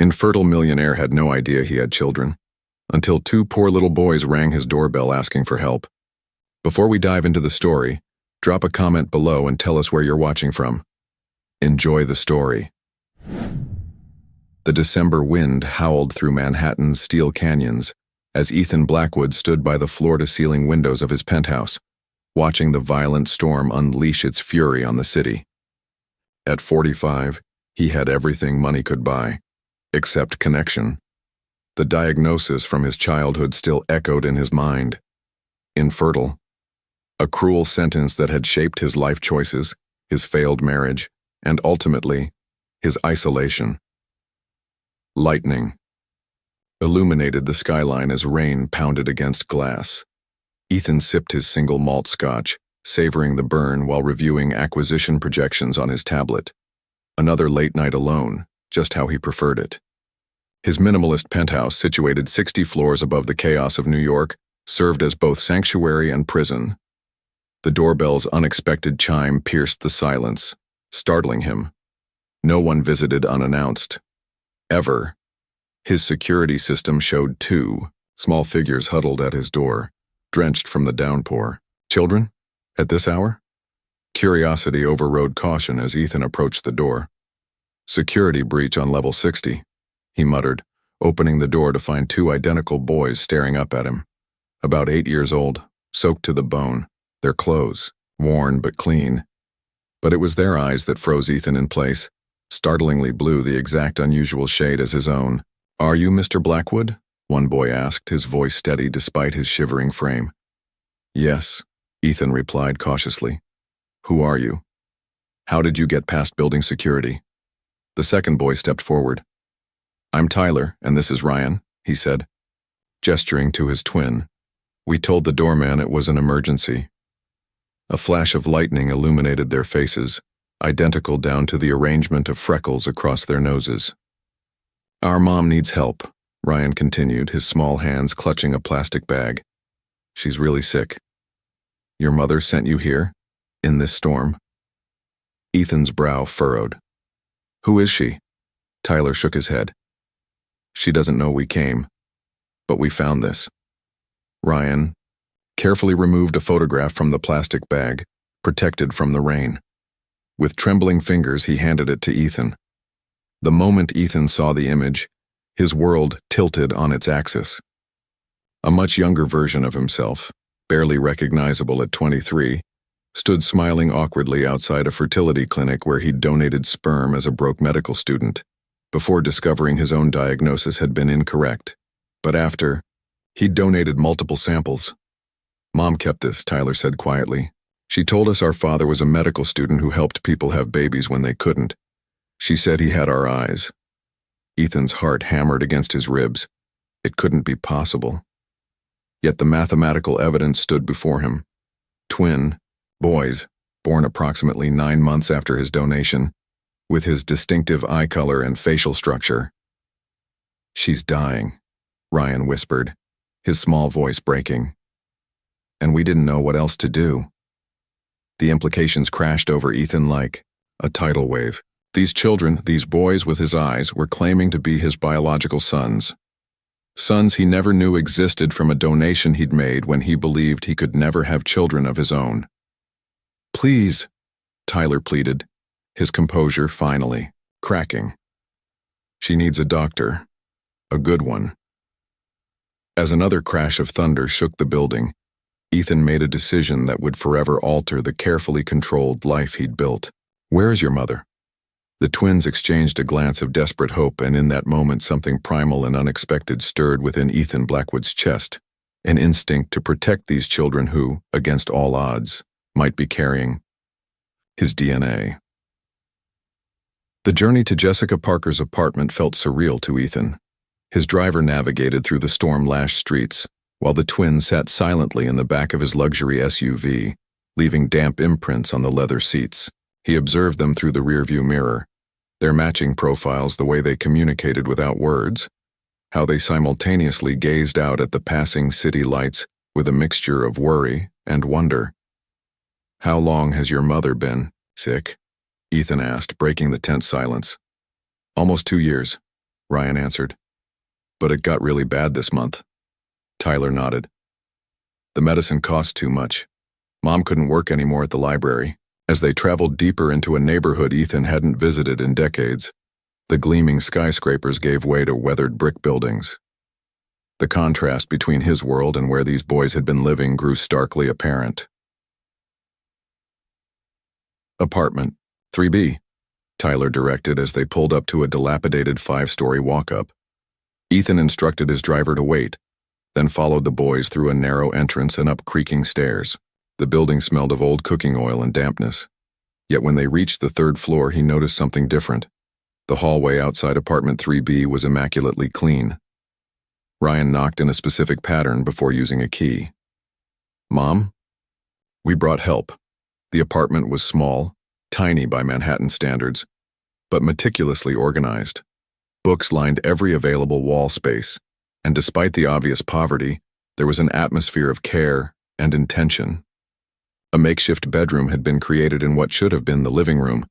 Infertile millionaire had no idea he had children, until two poor little boys rang his doorbell asking for help. Before we dive into the story, drop a comment below and tell us where you're watching from. Enjoy the story. The December wind howled through Manhattan's steel canyons as Ethan Blackwood stood by the floor-to-ceiling windows of his penthouse, watching the violent storm unleash its fury on the city. At 45, he had everything money could buy, except connection. The diagnosis from his childhood still echoed in his mind. Infertile. A cruel sentence that had shaped his life choices, his failed marriage, and ultimately, his isolation. Lightning illuminated the skyline as rain pounded against glass. Ethan sipped his single malt scotch, savoring the burn while reviewing acquisition projections on his tablet. Another late night alone, just how he preferred it. His minimalist penthouse, situated 60 floors above the chaos of New York, served as both sanctuary and prison. The doorbell's unexpected chime pierced the silence, startling him. No one visited unannounced. Ever. His security system showed two small figures huddled at his door, drenched from the downpour. Children? At this hour? Curiosity overrode caution as Ethan approached the door. Security breach on level 60, he muttered, opening the door to find two identical boys staring up at him. About 8 years old, soaked to the bone, their clothes, worn but clean. But it was their eyes that froze Ethan in place, startlingly blue, the exact unusual shade as his own. "Are you Mr. Blackwood?" one boy asked, his voice steady despite his shivering frame. "Yes," Ethan replied cautiously. "Who are you? How did you get past building security?" The second boy stepped forward. "I'm Tyler, and this is Ryan," he said, gesturing to his twin. "We told the doorman it was an emergency." A flash of lightning illuminated their faces, identical down to the arrangement of freckles across their noses. "Our mom needs help," Ryan continued, his small hands clutching a plastic bag. "She's really sick." "Your mother sent you here? In this storm?" Ethan's brow furrowed. "Who is she?" Tyler shook his head. "She doesn't know we came, but we found this." Ryan carefully removed a photograph from the plastic bag, protected from the rain. With trembling fingers, he handed it to Ethan. The moment Ethan saw the image, his world tilted on its axis. A much younger version of himself, barely recognizable at 23, stood smiling awkwardly outside a fertility clinic where he'd donated sperm as a broke medical student, before discovering his own diagnosis had been incorrect. But after, he'd donated multiple samples. "Mom kept this," Tyler said quietly. "She told us our father was a medical student who helped people have babies when they couldn't. She said he had our eyes." Ethan's heart hammered against his ribs. It couldn't be possible. Yet the mathematical evidence stood before him. Twin boys, born approximately 9 months after his donation, with his distinctive eye color and facial structure. "She's dying," Ryan whispered, his small voice breaking. "And we didn't know what else to do." The implications crashed over Ethan like a tidal wave. These children, these boys with his eyes, were claiming to be his biological sons. Sons he never knew existed from a donation he'd made when he believed he could never have children of his own. "Please," Tyler pleaded, his composure finally cracking. "She needs a doctor. A good one." As another crash of thunder shook the building, Ethan made a decision that would forever alter the carefully controlled life he'd built. "Where is your mother?" The twins exchanged a glance of desperate hope, and in that moment something primal and unexpected stirred within Ethan Blackwood's chest, an instinct to protect these children who, against all odds, might be carrying his DNA. The journey to Jessica Parker's apartment felt surreal to Ethan. His driver navigated through the storm-lashed streets, while the twins sat silently in the back of his luxury SUV, leaving damp imprints on the leather seats. He observed them through the rearview mirror, their matching profiles, the way they communicated without words, how they simultaneously gazed out at the passing city lights with a mixture of worry and wonder. "How long has your mother been sick?" Ethan asked, breaking the tense silence. "Almost 2 years," Ryan answered. But it got really bad this month. Tyler nodded. The medicine cost too much. Mom couldn't work anymore at the library. As they traveled deeper into a neighborhood Ethan hadn't visited in decades, the gleaming skyscrapers gave way to weathered brick buildings. The contrast between his world and where these boys had been living grew starkly apparent. Apartment 3B, Tyler directed as they pulled up to a dilapidated 5-story walk-up. Ethan instructed his driver to wait, then followed the boys through a narrow entrance and up creaking stairs. The building smelled of old cooking oil and dampness. Yet when they reached the 3rd floor, he noticed something different. The hallway outside apartment 3B was immaculately clean. Ryan knocked in a specific pattern before using a key. Mom? We brought help. The apartment was small, tiny by Manhattan standards, but meticulously organized. Books lined every available wall space, and despite the obvious poverty, there was an atmosphere of care and intention. A makeshift bedroom had been created in what should have been the living room,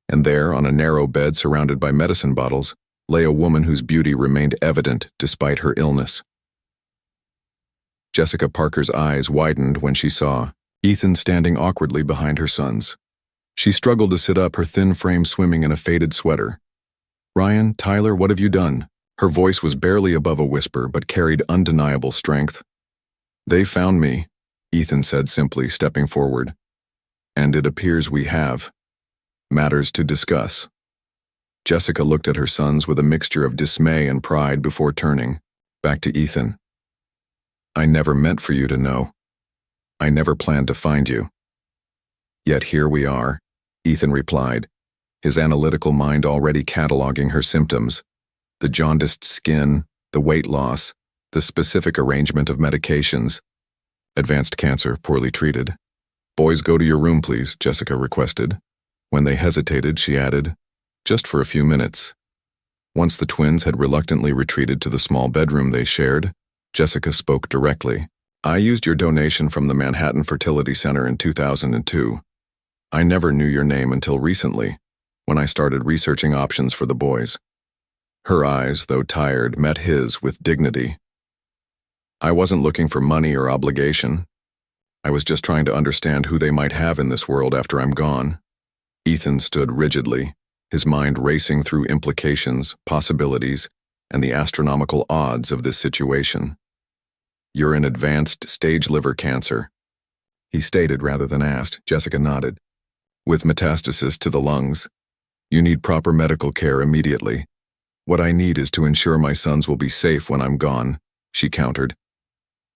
and there, on a narrow bed surrounded by medicine bottles, lay a woman whose beauty remained evident despite her illness. Jessica Parker's eyes widened when she saw Ethan standing awkwardly behind her sons. She struggled to sit up, her thin frame swimming in a faded sweater. Ryan, Tyler, what have you done? Her voice was barely above a whisper, but carried undeniable strength. They found me, Ethan said simply, stepping forward. And it appears we have matters to discuss. Jessica looked at her sons with a mixture of dismay and pride before turning back to Ethan. I never meant for you to know. I never planned to find you. Yet here we are, Ethan replied, his analytical mind already cataloging her symptoms: the jaundiced skin, the weight loss, the specific arrangement of medications. Advanced cancer, poorly treated. Boys, go to your room, please, Jessica requested. When they hesitated, she added, just for a few minutes. Once the twins had reluctantly retreated to the small bedroom they shared, Jessica spoke directly. I used your donation from the Manhattan Fertility Center in 2002. I never knew your name until recently, when I started researching options for the boys. Her eyes, though tired, met his with dignity. I wasn't looking for money or obligation. I was just trying to understand who they might have in this world after I'm gone. Ethan stood rigidly, his mind racing through implications, possibilities, and the astronomical odds of this situation. You're in advanced stage liver cancer, he stated rather than asked. Jessica nodded. With metastasis to the lungs. You need proper medical care immediately. What I need is to ensure my sons will be safe when I'm gone, she countered.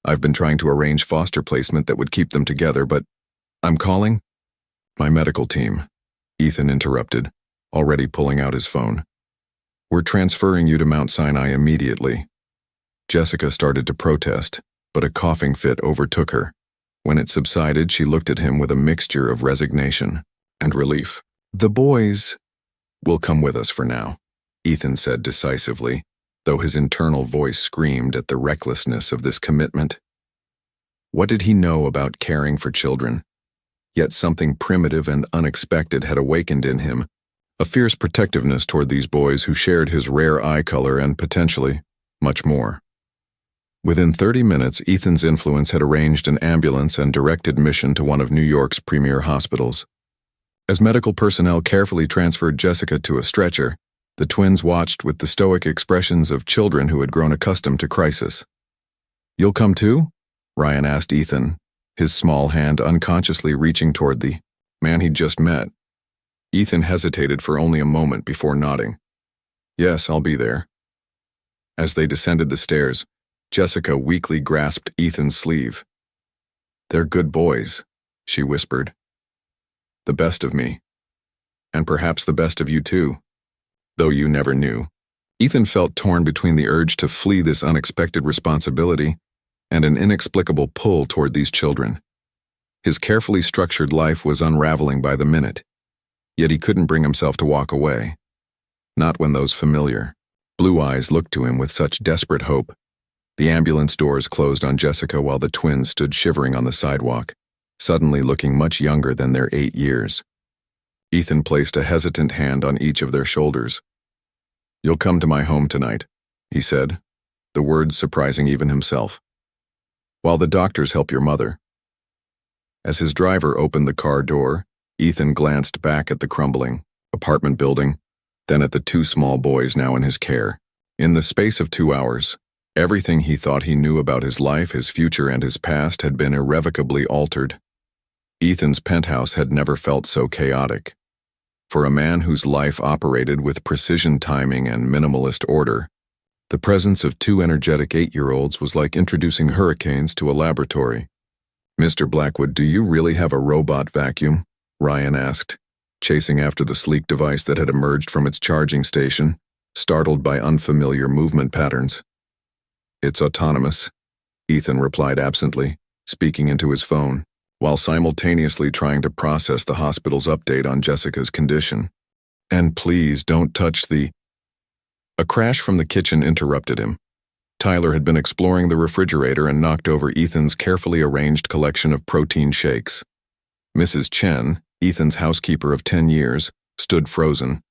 I've been trying to arrange foster placement that would keep them together, but I'm calling my medical team, Ethan interrupted, already pulling out his phone. We're transferring you to Mount Sinai immediately. Jessica started to protest, but a coughing fit overtook her. When it subsided, she looked at him with a mixture of resignation and relief. The boys will come with us for now, Ethan said decisively, though his internal voice screamed at the recklessness of this commitment. What did he know about caring for children? Yet something primitive and unexpected had awakened in him, a fierce protectiveness toward these boys who shared his rare eye color and, potentially, much more. Within 30 minutes, Ethan's influence had arranged an ambulance and direct admission to one of New York's premier hospitals. As medical personnel carefully transferred Jessica to a stretcher, the twins watched with the stoic expressions of children who had grown accustomed to crisis. You'll come too? Ryan asked Ethan, his small hand unconsciously reaching toward the man he'd just met. Ethan hesitated for only a moment before nodding. Yes, I'll be there. As they descended the stairs, Jessica weakly grasped Ethan's sleeve. They're good boys, she whispered. The best of me. And perhaps the best of you too. Though you never knew. Ethan felt torn between the urge to flee this unexpected responsibility and an inexplicable pull toward these children. His carefully structured life was unraveling by the minute, yet he couldn't bring himself to walk away. Not when those familiar blue eyes looked to him with such desperate hope. The ambulance doors closed on Jessica while the twins stood shivering on the sidewalk, suddenly looking much younger than their 8 years. Ethan placed a hesitant hand on each of their shoulders. "You'll come to my home tonight," he said, the words surprising even himself. "While the doctors help your mother." As his driver opened the car door, Ethan glanced back at the crumbling apartment building, then at the two small boys now in his care. In the space of 2 hours, everything he thought he knew about his life, his future, and his past had been irrevocably altered. Ethan's penthouse had never felt so chaotic. For a man whose life operated with precision timing and minimalist order, the presence of two energetic 8-year-olds was like introducing hurricanes to a laboratory. "Mr. Blackwood, do you really have a robot vacuum?" Ryan asked, chasing after the sleek device that had emerged from its charging station, startled by unfamiliar movement patterns. "It's autonomous," Ethan replied absently, speaking into his phone, while simultaneously trying to process the hospital's update on Jessica's condition. "And please don't touch the—" A crash from the kitchen interrupted him. Tyler had been exploring the refrigerator and knocked over Ethan's carefully arranged collection of protein shakes. Mrs. Chen, Ethan's housekeeper of 10 years, stood frozen,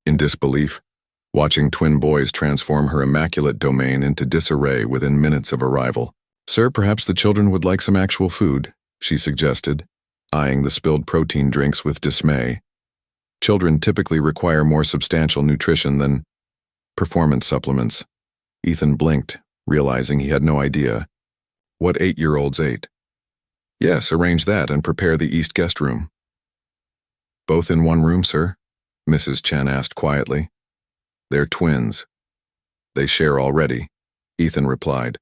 in disbelief, watching twin boys transform her immaculate domain into disarray within minutes of arrival. "Sir, perhaps the children would like some actual food," she suggested, eyeing the spilled protein drinks with dismay. Children typically require more substantial nutrition than performance supplements. Ethan blinked, realizing he had no idea what 8-year-olds ate. "Yes, arrange that and prepare the east guest room." "Both in one room, sir?" Mrs. Chen asked quietly. "They're twins. They share already," Ethan replied,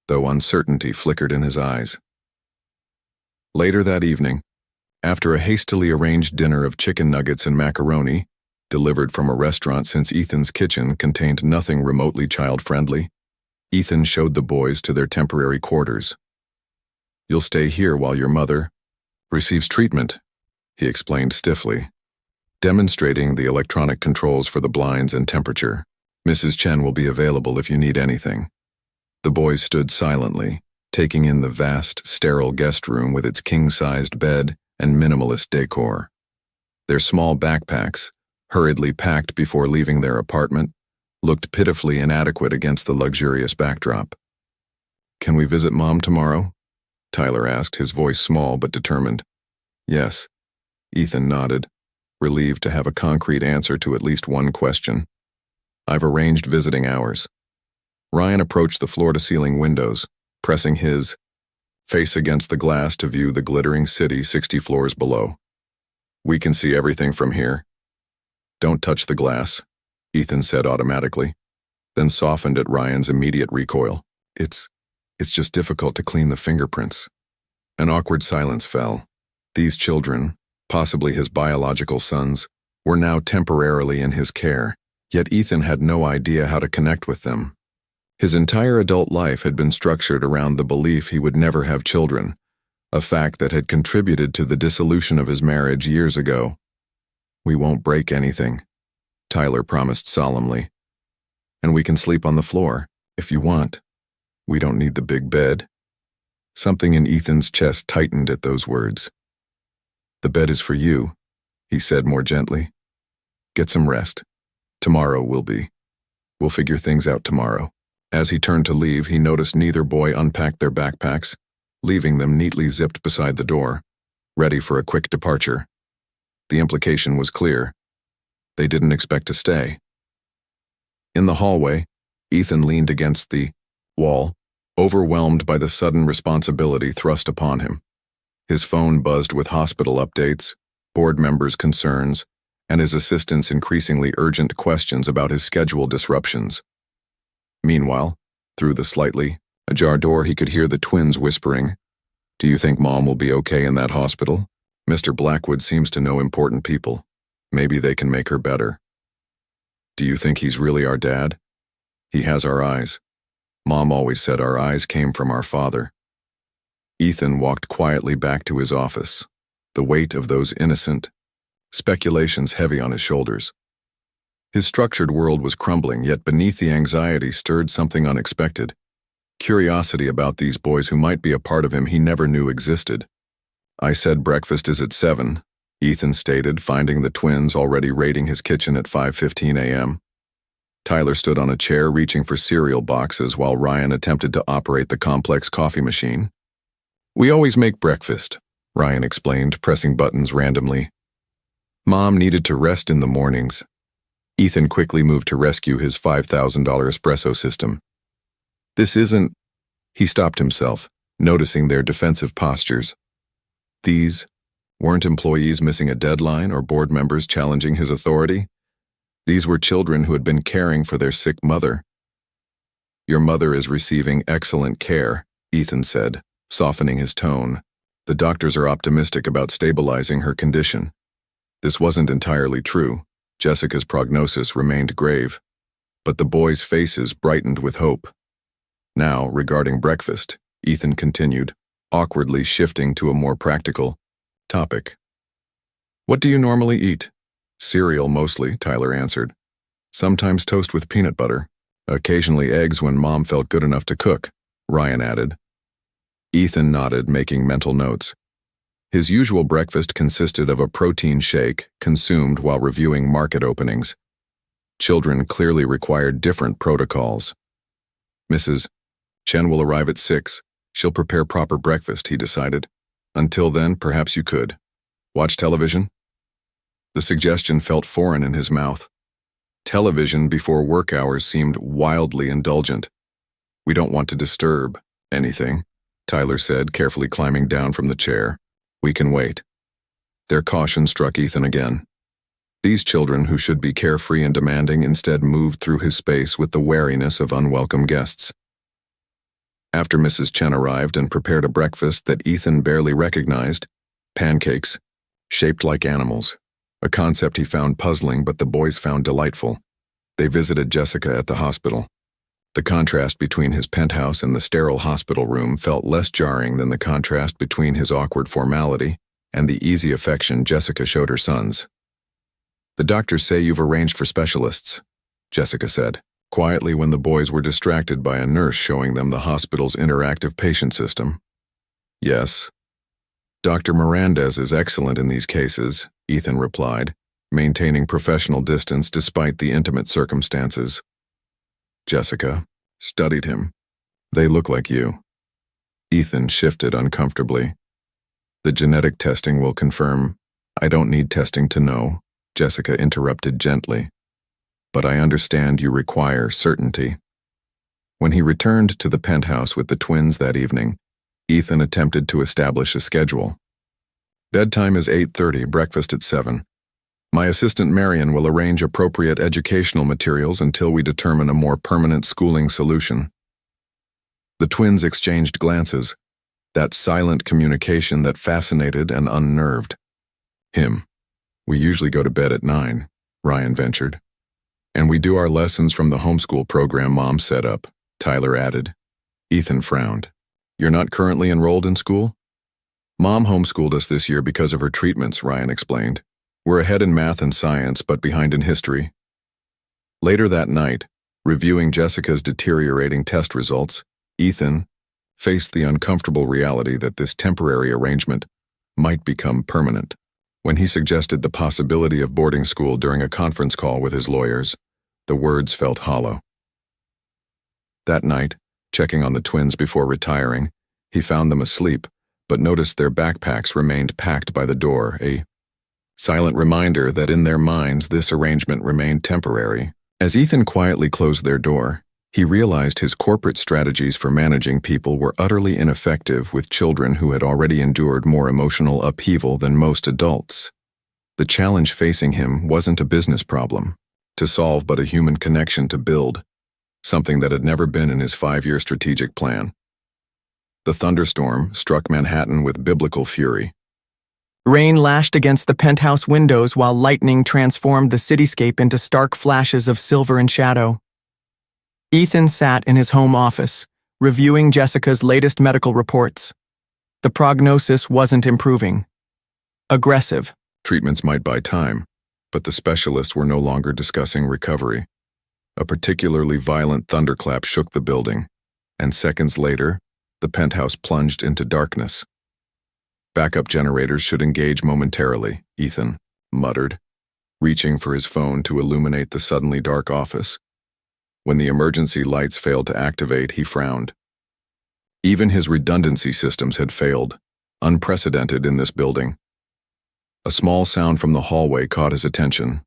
though uncertainty flickered in his eyes. Later that evening, after a hastily arranged dinner of chicken nuggets and macaroni, delivered from a restaurant since Ethan's kitchen contained nothing remotely child-friendly, Ethan showed the boys to their temporary quarters. "You'll stay here while your mother receives treatment," he explained stiffly, demonstrating the electronic controls for the blinds and temperature. "Mrs. Chen will be available if you need anything." The boys stood silently, taking in the vast, sterile guest room with its king-sized bed and minimalist decor. Their small backpacks, hurriedly packed before leaving their apartment, looked pitifully inadequate against the luxurious backdrop. "Can we visit Mom tomorrow?" Tyler asked, his voice small but determined. "Yes," Ethan nodded, relieved to have a concrete answer to at least one question. "I've arranged visiting hours." Ryan approached the floor-to-ceiling windows, pressing his face against the glass to view the glittering city 60 floors below. "We can see everything from here." "Don't touch the glass," Ethan said automatically, then softened at Ryan's immediate recoil. It's just difficult to clean the fingerprints." An awkward silence fell. These children, possibly his biological sons, were now temporarily in his care, yet Ethan had no idea how to connect with them. His entire adult life had been structured around the belief he would never have children, a fact that had contributed to the dissolution of his marriage years ago. "We won't break anything," Tyler promised solemnly. "And we can sleep on the floor, if you want. We don't need the big bed." Something in Ethan's chest tightened at those words. "The bed is for you," he said more gently. "Get some rest. Tomorrow we'll figure things out tomorrow." As he turned to leave, he noticed neither boy unpacked their backpacks, leaving them neatly zipped beside the door, ready for a quick departure. The implication was clear. They didn't expect to stay. In the hallway, Ethan leaned against the wall, overwhelmed by the sudden responsibility thrust upon him. His phone buzzed with hospital updates, board members' concerns, and his assistant's increasingly urgent questions about his schedule disruptions. Meanwhile, through the slightly ajar door, he could hear the twins whispering, "Do you think Mom will be okay in that hospital? Mr. Blackwood seems to know important people. Maybe they can make her better. Do you think he's really our dad? He has our eyes. Mom always said our eyes came from our father." Ethan walked quietly back to his office, the weight of those innocent speculations heavy on his shoulders. His structured world was crumbling, yet beneath the anxiety stirred something unexpected. Curiosity about these boys who might be a part of him he never knew existed. "I said breakfast is at 7, Ethan stated, finding the twins already raiding his kitchen at 5:15 a.m. Tyler stood on a chair reaching for cereal boxes while Ryan attempted to operate the complex coffee machine. "We always make breakfast," Ryan explained, pressing buttons randomly. Mom needed to rest in the mornings. Ethan quickly moved to rescue his $5,000 espresso system. "This isn't—" He stopped himself, noticing their defensive postures. These weren't employees missing a deadline or board members challenging his authority. These were children who had been caring for their sick mother. "Your mother is receiving excellent care," Ethan said, softening his tone. "The doctors are optimistic about stabilizing her condition." This wasn't entirely true. Jessica's prognosis remained grave, but the boys' faces brightened with hope. Now, regarding breakfast, Ethan continued, awkwardly shifting to a more practical topic. "What do you normally eat?" "Cereal mostly," Tyler answered. "Sometimes toast with peanut butter. Occasionally eggs when Mom felt good enough to cook," Ryan added. Ethan nodded, making mental notes. His usual breakfast consisted of a protein shake consumed while reviewing market openings. Children clearly required different protocols. "Mrs. Chen will arrive at 6. She'll prepare proper breakfast," he decided. "Until then, perhaps you could watch television?" The suggestion felt foreign in his mouth. Television before work hours seemed wildly indulgent. "We don't want to disturb anything," Tyler said, carefully climbing down from the chair. "We can wait." Their caution struck Ethan again. These children, who should be carefree and demanding, instead moved through his space with the wariness of unwelcome guests. After Mrs. Chen arrived and prepared a breakfast that Ethan barely recognized, pancakes, shaped like animals, a concept he found puzzling but the boys found delightful. They visited Jessica at the hospital. The contrast between his penthouse and the sterile hospital room felt less jarring than the contrast between his awkward formality and the easy affection Jessica showed her sons. "The doctors say you've arranged for specialists," Jessica said, quietly when the boys were distracted by a nurse showing them the hospital's interactive patient system. "Yes. Dr. Mirandez is excellent in these cases," Ethan replied, maintaining professional distance despite the intimate circumstances. Jessica studied him. "They look like you." Ethan shifted uncomfortably. "The genetic testing will confirm." "I don't need testing to know," Jessica interrupted gently. "But I understand you require certainty." When he returned to the penthouse with the twins that evening, Ethan attempted to establish a schedule. "Bedtime is 8:30, breakfast at 7. My assistant Marion will arrange appropriate educational materials until we determine a more permanent schooling solution." The twins exchanged glances, that silent communication that fascinated and unnerved him. "We usually go to bed at 9, Ryan ventured. "And we do our lessons from the homeschool program Mom set up," Tyler added. Ethan frowned. "You're not currently enrolled in school?" "Mom homeschooled us this year because of her treatments," Ryan explained. "We're ahead in math and science, but behind in history." Later that night, reviewing Jessica's deteriorating test results, Ethan faced the uncomfortable reality that this temporary arrangement might become permanent. When he suggested the possibility of boarding school during a conference call with his lawyers, the words felt hollow. That night, checking on the twins before retiring, he found them asleep, but noticed their backpacks remained packed by the door, a silent reminder that in their minds this arrangement remained temporary. As Ethan quietly closed their door, he realized his corporate strategies for managing people were utterly ineffective with children who had already endured more emotional upheaval than most adults. The challenge facing him wasn't a business problem to solve, but a human connection to build, something that had never been in his 5-year strategic plan. The thunderstorm struck Manhattan with biblical fury. Rain lashed against the penthouse windows while lightning transformed the cityscape into stark flashes of silver and shadow. Ethan sat in his home office, reviewing Jessica's latest medical reports. The prognosis wasn't improving. Aggressive. Treatments might buy time, but the specialists were no longer discussing recovery. A particularly violent thunderclap shook the building, and seconds later, the penthouse plunged into darkness. "Backup generators should engage momentarily," Ethan muttered, reaching for his phone to illuminate the suddenly dark office. When the emergency lights failed to activate, he frowned. Even his redundancy systems had failed, unprecedented in this building. A small sound from the hallway caught his attention.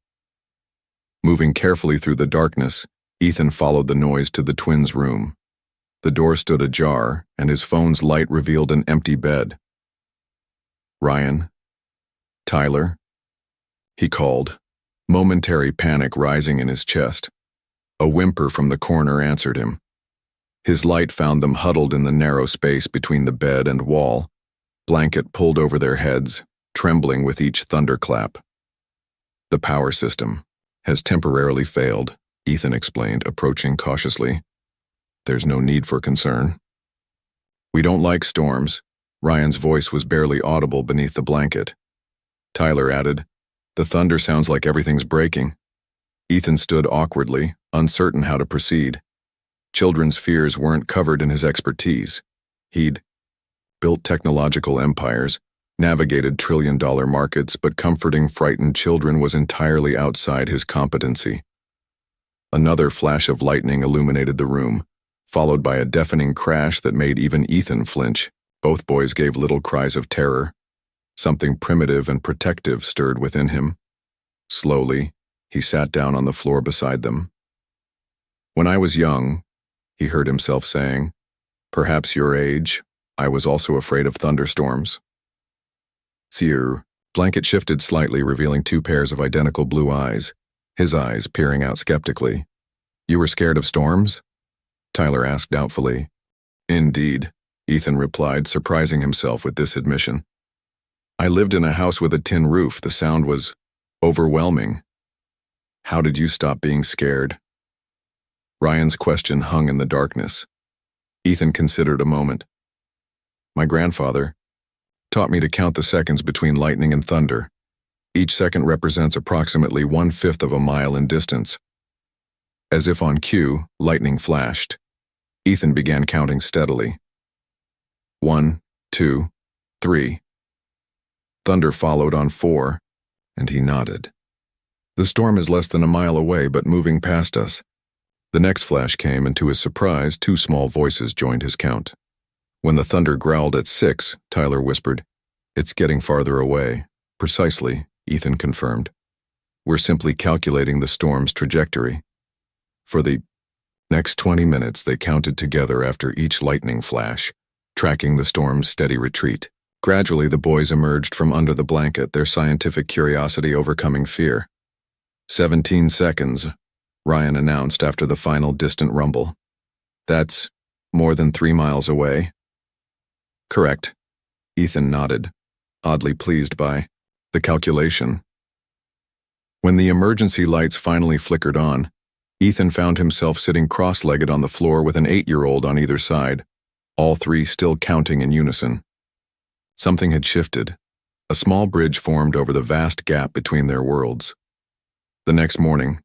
Moving carefully through the darkness, Ethan followed the noise to the twins' room. The door stood ajar, and his phone's light revealed an empty bed. "Ryan? Tyler?" he called, momentary panic rising in his chest. A whimper from the corner answered him. His light found them huddled in the narrow space between the bed and wall, blanket pulled over their heads, trembling with each thunderclap. "The power system has temporarily failed," Ethan explained, approaching cautiously. "There's no need for concern." "We don't like storms." Ryan's voice was barely audible beneath the blanket. Tyler added, "The thunder sounds like everything's breaking." Ethan stood awkwardly, uncertain how to proceed. Children's fears weren't covered in his expertise. He'd built technological empires, navigated trillion-dollar markets, but comforting frightened children was entirely outside his competency. Another flash of lightning illuminated the room, followed by a deafening crash that made even Ethan flinch. Both boys gave little cries of terror. Something primitive and protective stirred within him. Slowly, he sat down on the floor beside them. "When I was young," he heard himself saying, "perhaps your age, I was also afraid of thunderstorms." Seer. Blanket shifted slightly, revealing two pairs of identical blue eyes, his eyes peering out skeptically. "You were scared of storms?" Tyler asked doubtfully. "Indeed," Ethan replied, surprising himself with this admission. "I lived in a house with a tin roof. The sound was overwhelming." "How did you stop being scared?" Ryan's question hung in the darkness. Ethan considered a moment. "My grandfather taught me to count the seconds between lightning and thunder. Each second represents approximately 1/5 of a mile in distance." As if on cue, lightning flashed. Ethan began counting steadily. 1, 2, 3. Thunder followed on 4, and he nodded. "The storm is less than a mile away, but moving past us." The next flash came, and to his surprise, two small voices joined his count. When the thunder growled at 6, Tyler whispered, "It's getting farther away." "Precisely," Ethan confirmed. "We're simply calculating the storm's trajectory." For the next 20 minutes, they counted together after each lightning flash, tracking the storm's steady retreat. Gradually, the boys emerged from under the blanket, their scientific curiosity overcoming fear. 17 seconds, Ryan announced after the final distant rumble. "That's more than 3 miles away." "Correct." Ethan nodded, oddly pleased by the calculation. When the emergency lights finally flickered on, Ethan found himself sitting cross-legged on the floor with an 8-year-old on either side, all three still counting in unison. Something had shifted. A small bridge formed over the vast gap between their worlds. The next morning,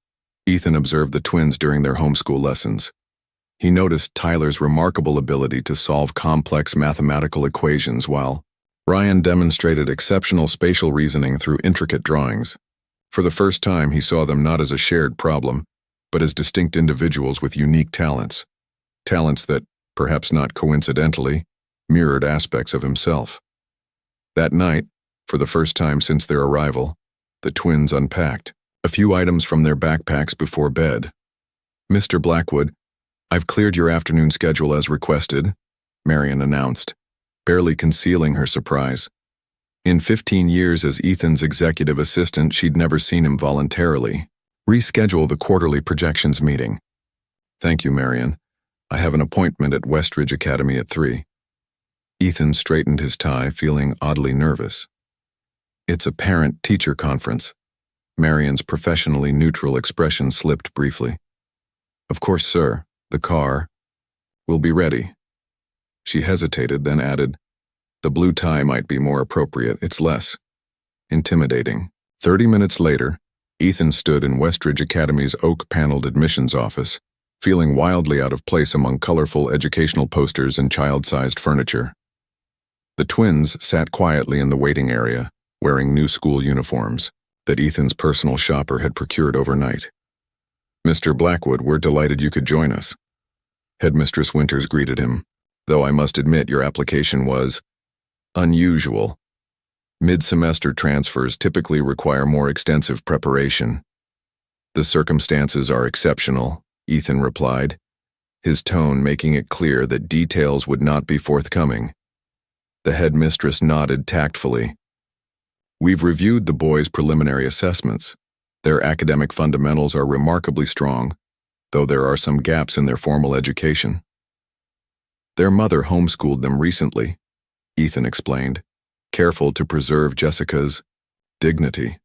Ethan observed the twins during their homeschool lessons. He noticed Tyler's remarkable ability to solve complex mathematical equations while Ryan demonstrated exceptional spatial reasoning through intricate drawings. For the first time, he saw them not as a shared problem, but as distinct individuals with unique talents. Talents that, perhaps not coincidentally, mirrored aspects of himself. That night, for the first time since their arrival, the twins unpacked a few items from their backpacks before bed. "Mr. Blackwood, I've cleared your afternoon schedule as requested," Marion announced, barely concealing her surprise. In 15 years as Ethan's executive assistant, she'd never seen him voluntarily reschedule the quarterly projections meeting. "Thank you, Marion. I have an appointment at Westridge Academy at 3. Ethan straightened his tie, feeling oddly nervous. "It's a parent-teacher conference." Marion's professionally neutral expression slipped briefly. "Of course, sir. The car will be ready." She hesitated, then added, "The blue tie might be more appropriate. It's less intimidating." 30 minutes later, Ethan stood in Westridge Academy's oak-paneled admissions office, feeling wildly out of place among colorful educational posters and child-sized furniture. The twins sat quietly in the waiting area, wearing new school uniforms that Ethan's personal shopper had procured overnight. "Mr. Blackwood, we're delighted you could join us." Headmistress Winters greeted him, though I must admit your application was unusual. Mid-semester transfers typically require more extensive preparation. "The circumstances are exceptional," Ethan replied, his tone making it clear that details would not be forthcoming. The headmistress nodded tactfully. "We've reviewed the boys' preliminary assessments. Their academic fundamentals are remarkably strong, though there are some gaps in their formal education. Their mother homeschooled them recently," Ethan explained, careful to preserve Jessica's dignity.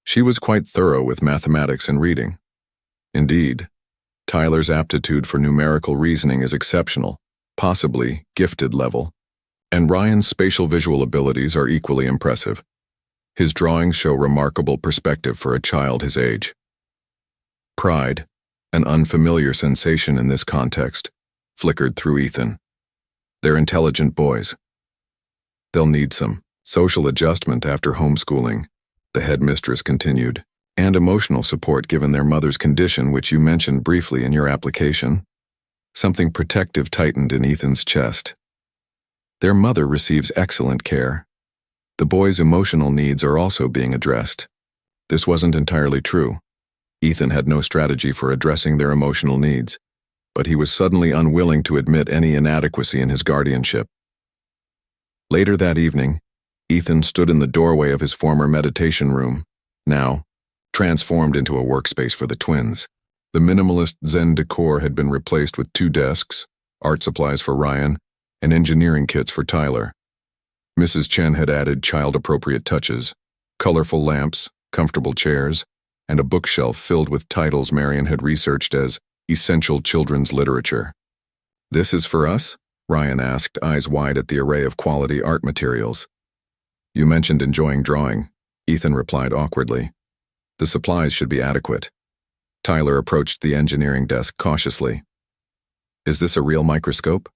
"She was quite thorough with mathematics and reading. Indeed, Tyler's aptitude for numerical reasoning is exceptional, possibly gifted level, and Ryan's spatial visual abilities are equally impressive. His drawings show remarkable perspective for a child his age." Pride, an unfamiliar sensation in this context, flickered through Ethan. "They're intelligent boys. They'll need some social adjustment after homeschooling," the headmistress continued, "and emotional support given their mother's condition, which you mentioned briefly in your application." Something protective tightened in Ethan's chest. "Their mother receives excellent care. The boys' emotional needs are also being addressed." This wasn't entirely true. Ethan had no strategy for addressing their emotional needs, but he was suddenly unwilling to admit any inadequacy in his guardianship. Later that evening, Ethan stood in the doorway of his former meditation room, now transformed into a workspace for the twins. The minimalist Zen decor had been replaced with 2 desks, art supplies for Ryan, and engineering kits for Tyler. Mrs. Chen had added child-appropriate touches, colorful lamps, comfortable chairs, and a bookshelf filled with titles Marion had researched as essential children's literature. "This is for us?" Ryan asked, eyes wide at the array of quality art materials. "You mentioned enjoying drawing," Ethan replied awkwardly. "The supplies should be adequate." Tyler approached the engineering desk cautiously. "Is this a real microscope?"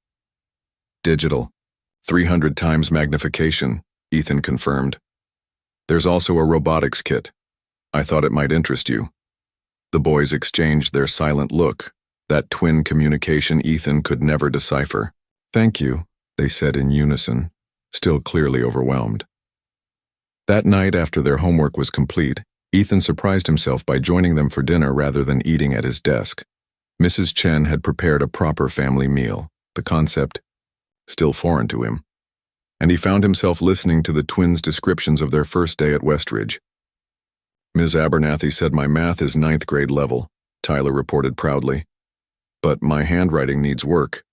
"Digital. 300 times magnification," Ethan confirmed. "There's also a robotics kit. I thought it might interest you." The boys exchanged their silent look, that twin communication Ethan could never decipher. "Thank you," they said in unison, still clearly overwhelmed. That night, after their homework was complete, Ethan surprised himself by joining them for dinner rather than eating at his desk. Mrs. Chen had prepared a proper family meal, the concept still foreign to him, and he found himself listening to the twins' descriptions of their first day at Westridge. "Ms. Abernathy said my math is 9th grade level," Tyler reported proudly. "But my handwriting needs work.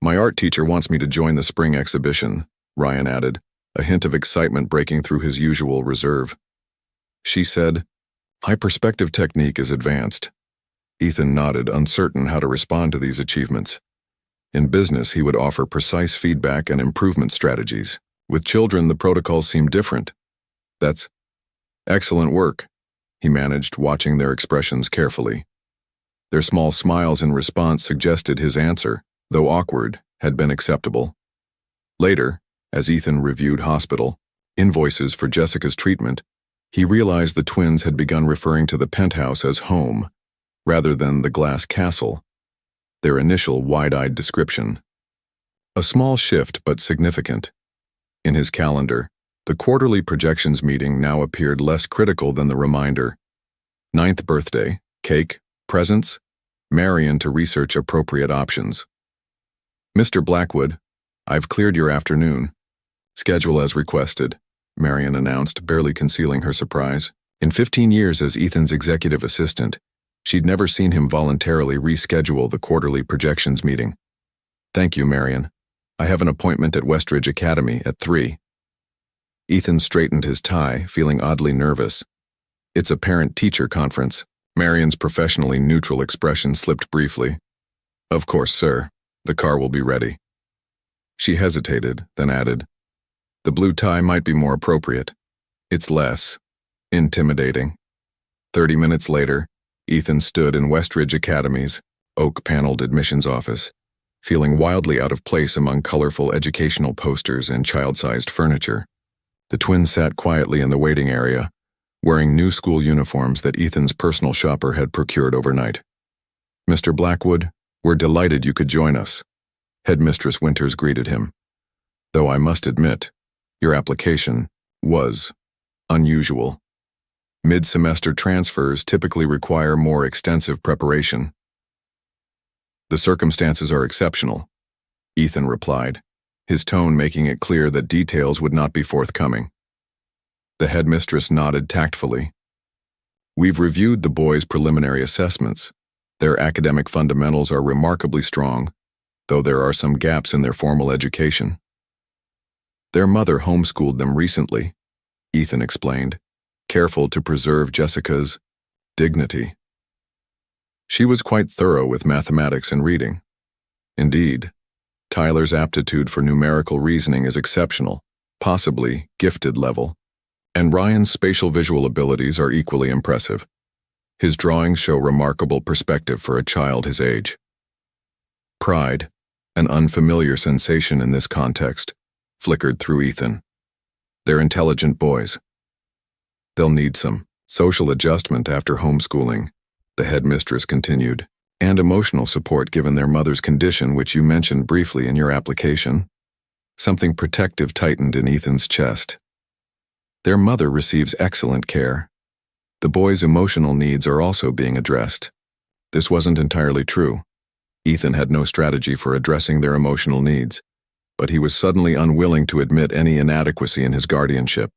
My art teacher wants me to join the spring exhibition," Ryan added, a hint of excitement breaking through his usual reserve. "She said, my perspective technique is advanced." Ethan nodded, uncertain how to respond to these achievements. In business, he would offer precise feedback and improvement strategies. With children, the protocols seemed different. "That's excellent work," he managed, watching their expressions carefully. Their small smiles in response suggested his answer, though awkward, had been acceptable. Later, as Ethan reviewed hospital invoices for Jessica's treatment, he realized the twins had begun referring to the penthouse as home, rather than the glass castle, their initial wide-eyed description. A small shift, but significant. In his calendar, the quarterly projections meeting now appeared less critical than the reminder. 9th birthday, cake, presents, Marion to research appropriate options. "Mr. Blackwood, I've cleared your afternoon. Schedule as requested," Marion announced, barely concealing her surprise. In 15 years as Ethan's executive assistant, she'd never seen him voluntarily reschedule the quarterly projections meeting. "Thank you, Marion. I have an appointment at Westridge Academy at 3. Ethan straightened his tie, feeling oddly nervous. "It's a parent-teacher conference." Marion's professionally neutral expression slipped briefly. "Of course, sir. The car will be ready." She hesitated, then added, "The blue tie might be more appropriate. It's less intimidating." 30 minutes later, Ethan stood in Westridge Academy's oak-paneled admissions office, feeling wildly out of place among colorful educational posters and child-sized furniture. The twins sat quietly in the waiting area, wearing new school uniforms that Ethan's personal shopper had procured overnight. "Mr. Blackwood, we're delighted you could join us," Headmistress Winters greeted him. "Though I must admit, your application was unusual. Mid-semester transfers typically require more extensive preparation." "The circumstances are exceptional," Ethan replied, his tone making it clear that details would not be forthcoming. The headmistress nodded tactfully. "We've reviewed the boys' preliminary assessments. Their academic fundamentals are remarkably strong, though there are some gaps in their formal education. Their mother homeschooled them recently," Ethan explained, careful to preserve Jessica's dignity. "She was quite thorough with mathematics and reading. Indeed, Tyler's aptitude for numerical reasoning is exceptional, possibly gifted level, and Ryan's spatial visual abilities are equally impressive. His drawings show remarkable perspective for a child his age." Pride, an unfamiliar sensation in this context, flickered through Ethan. "They're intelligent boys. They'll need some social adjustment after homeschooling," the headmistress continued, "and emotional support given their mother's condition, which you mentioned briefly in your application." Something protective tightened in Ethan's chest. "Their mother receives excellent care. The boys' emotional needs are also being addressed." This wasn't entirely true. Ethan had no strategy for addressing their emotional needs, but he was suddenly unwilling to admit any inadequacy in his guardianship.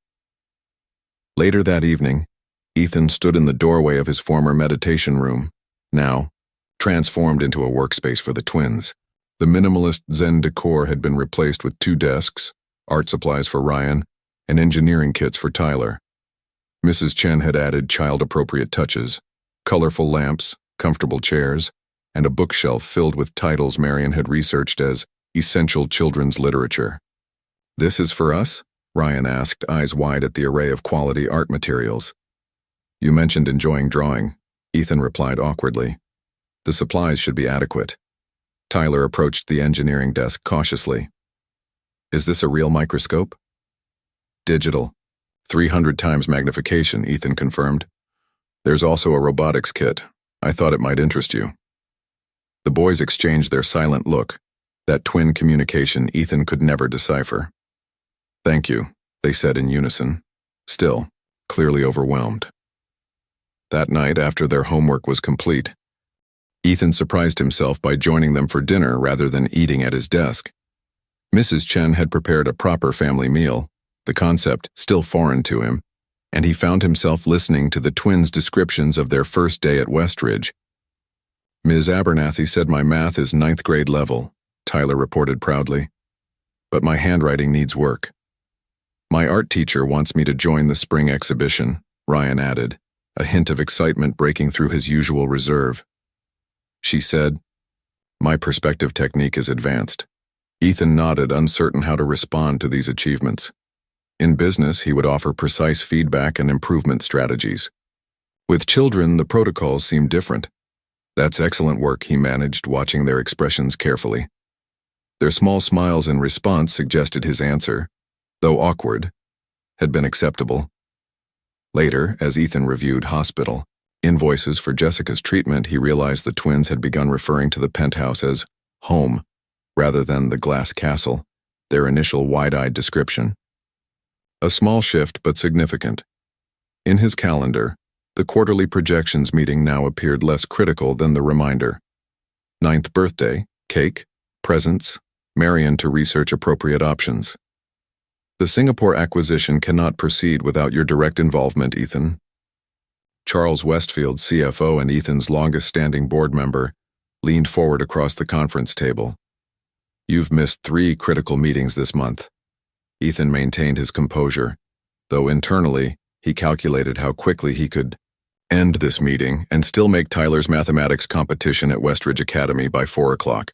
Later that evening, Ethan stood in the doorway of his former meditation room, now transformed into a workspace for the twins. The minimalist Zen decor had been replaced with 2 desks, art supplies for Ryan, and engineering kits for Tyler. Mrs. Chen had added child-appropriate touches, colorful lamps, comfortable chairs, and a bookshelf filled with titles Marion had researched as essential children's literature. "This is for us?" Ryan asked, eyes wide at the array of quality art materials. "You mentioned enjoying drawing," Ethan replied awkwardly. "The supplies should be adequate." Tyler approached the engineering desk cautiously. "Is this a real microscope?" "Digital. 300 times magnification," Ethan confirmed. "There's also a robotics kit. I thought it might interest you." The boys exchanged their silent look, that twin communication Ethan could never decipher. "Thank you," they said in unison, still clearly overwhelmed. That night, after their homework was complete, Ethan surprised himself by joining them for dinner rather than eating at his desk. Mrs. Chen had prepared a proper family meal, the concept still foreign to him, and he found himself listening to the twins' descriptions of their first day at Westridge. "Ms. Abernathy said my math is 9th grade level," Tyler reported proudly. "But my handwriting needs work." "My art teacher wants me to join the spring exhibition," Ryan added, a hint of excitement breaking through his usual reserve. "She said, my perspective technique is advanced." Ethan nodded, uncertain how to respond to these achievements. In business, he would offer precise feedback and improvement strategies. With children, the protocols seemed different. "That's excellent work," he managed, watching their expressions carefully. Their small smiles in response suggested his answer, though awkward, had been acceptable. Later, as Ethan reviewed hospital invoices for Jessica's treatment, he realized the twins had begun referring to the penthouse as home, rather than the glass castle, their initial wide-eyed description. A small shift, but significant. In his calendar, the quarterly projections meeting now appeared less critical than the reminder. 9th birthday, cake, presents, Marion to research appropriate options. "The Singapore acquisition cannot proceed without your direct involvement, Ethan." Charles Westfield, CFO and Ethan's longest-standing board member, leaned forward across the conference table. "You've missed 3 critical meetings this month." Ethan maintained his composure, though internally he calculated how quickly he could end this meeting and still make Tyler's mathematics competition at Westridge Academy by 4 o'clock.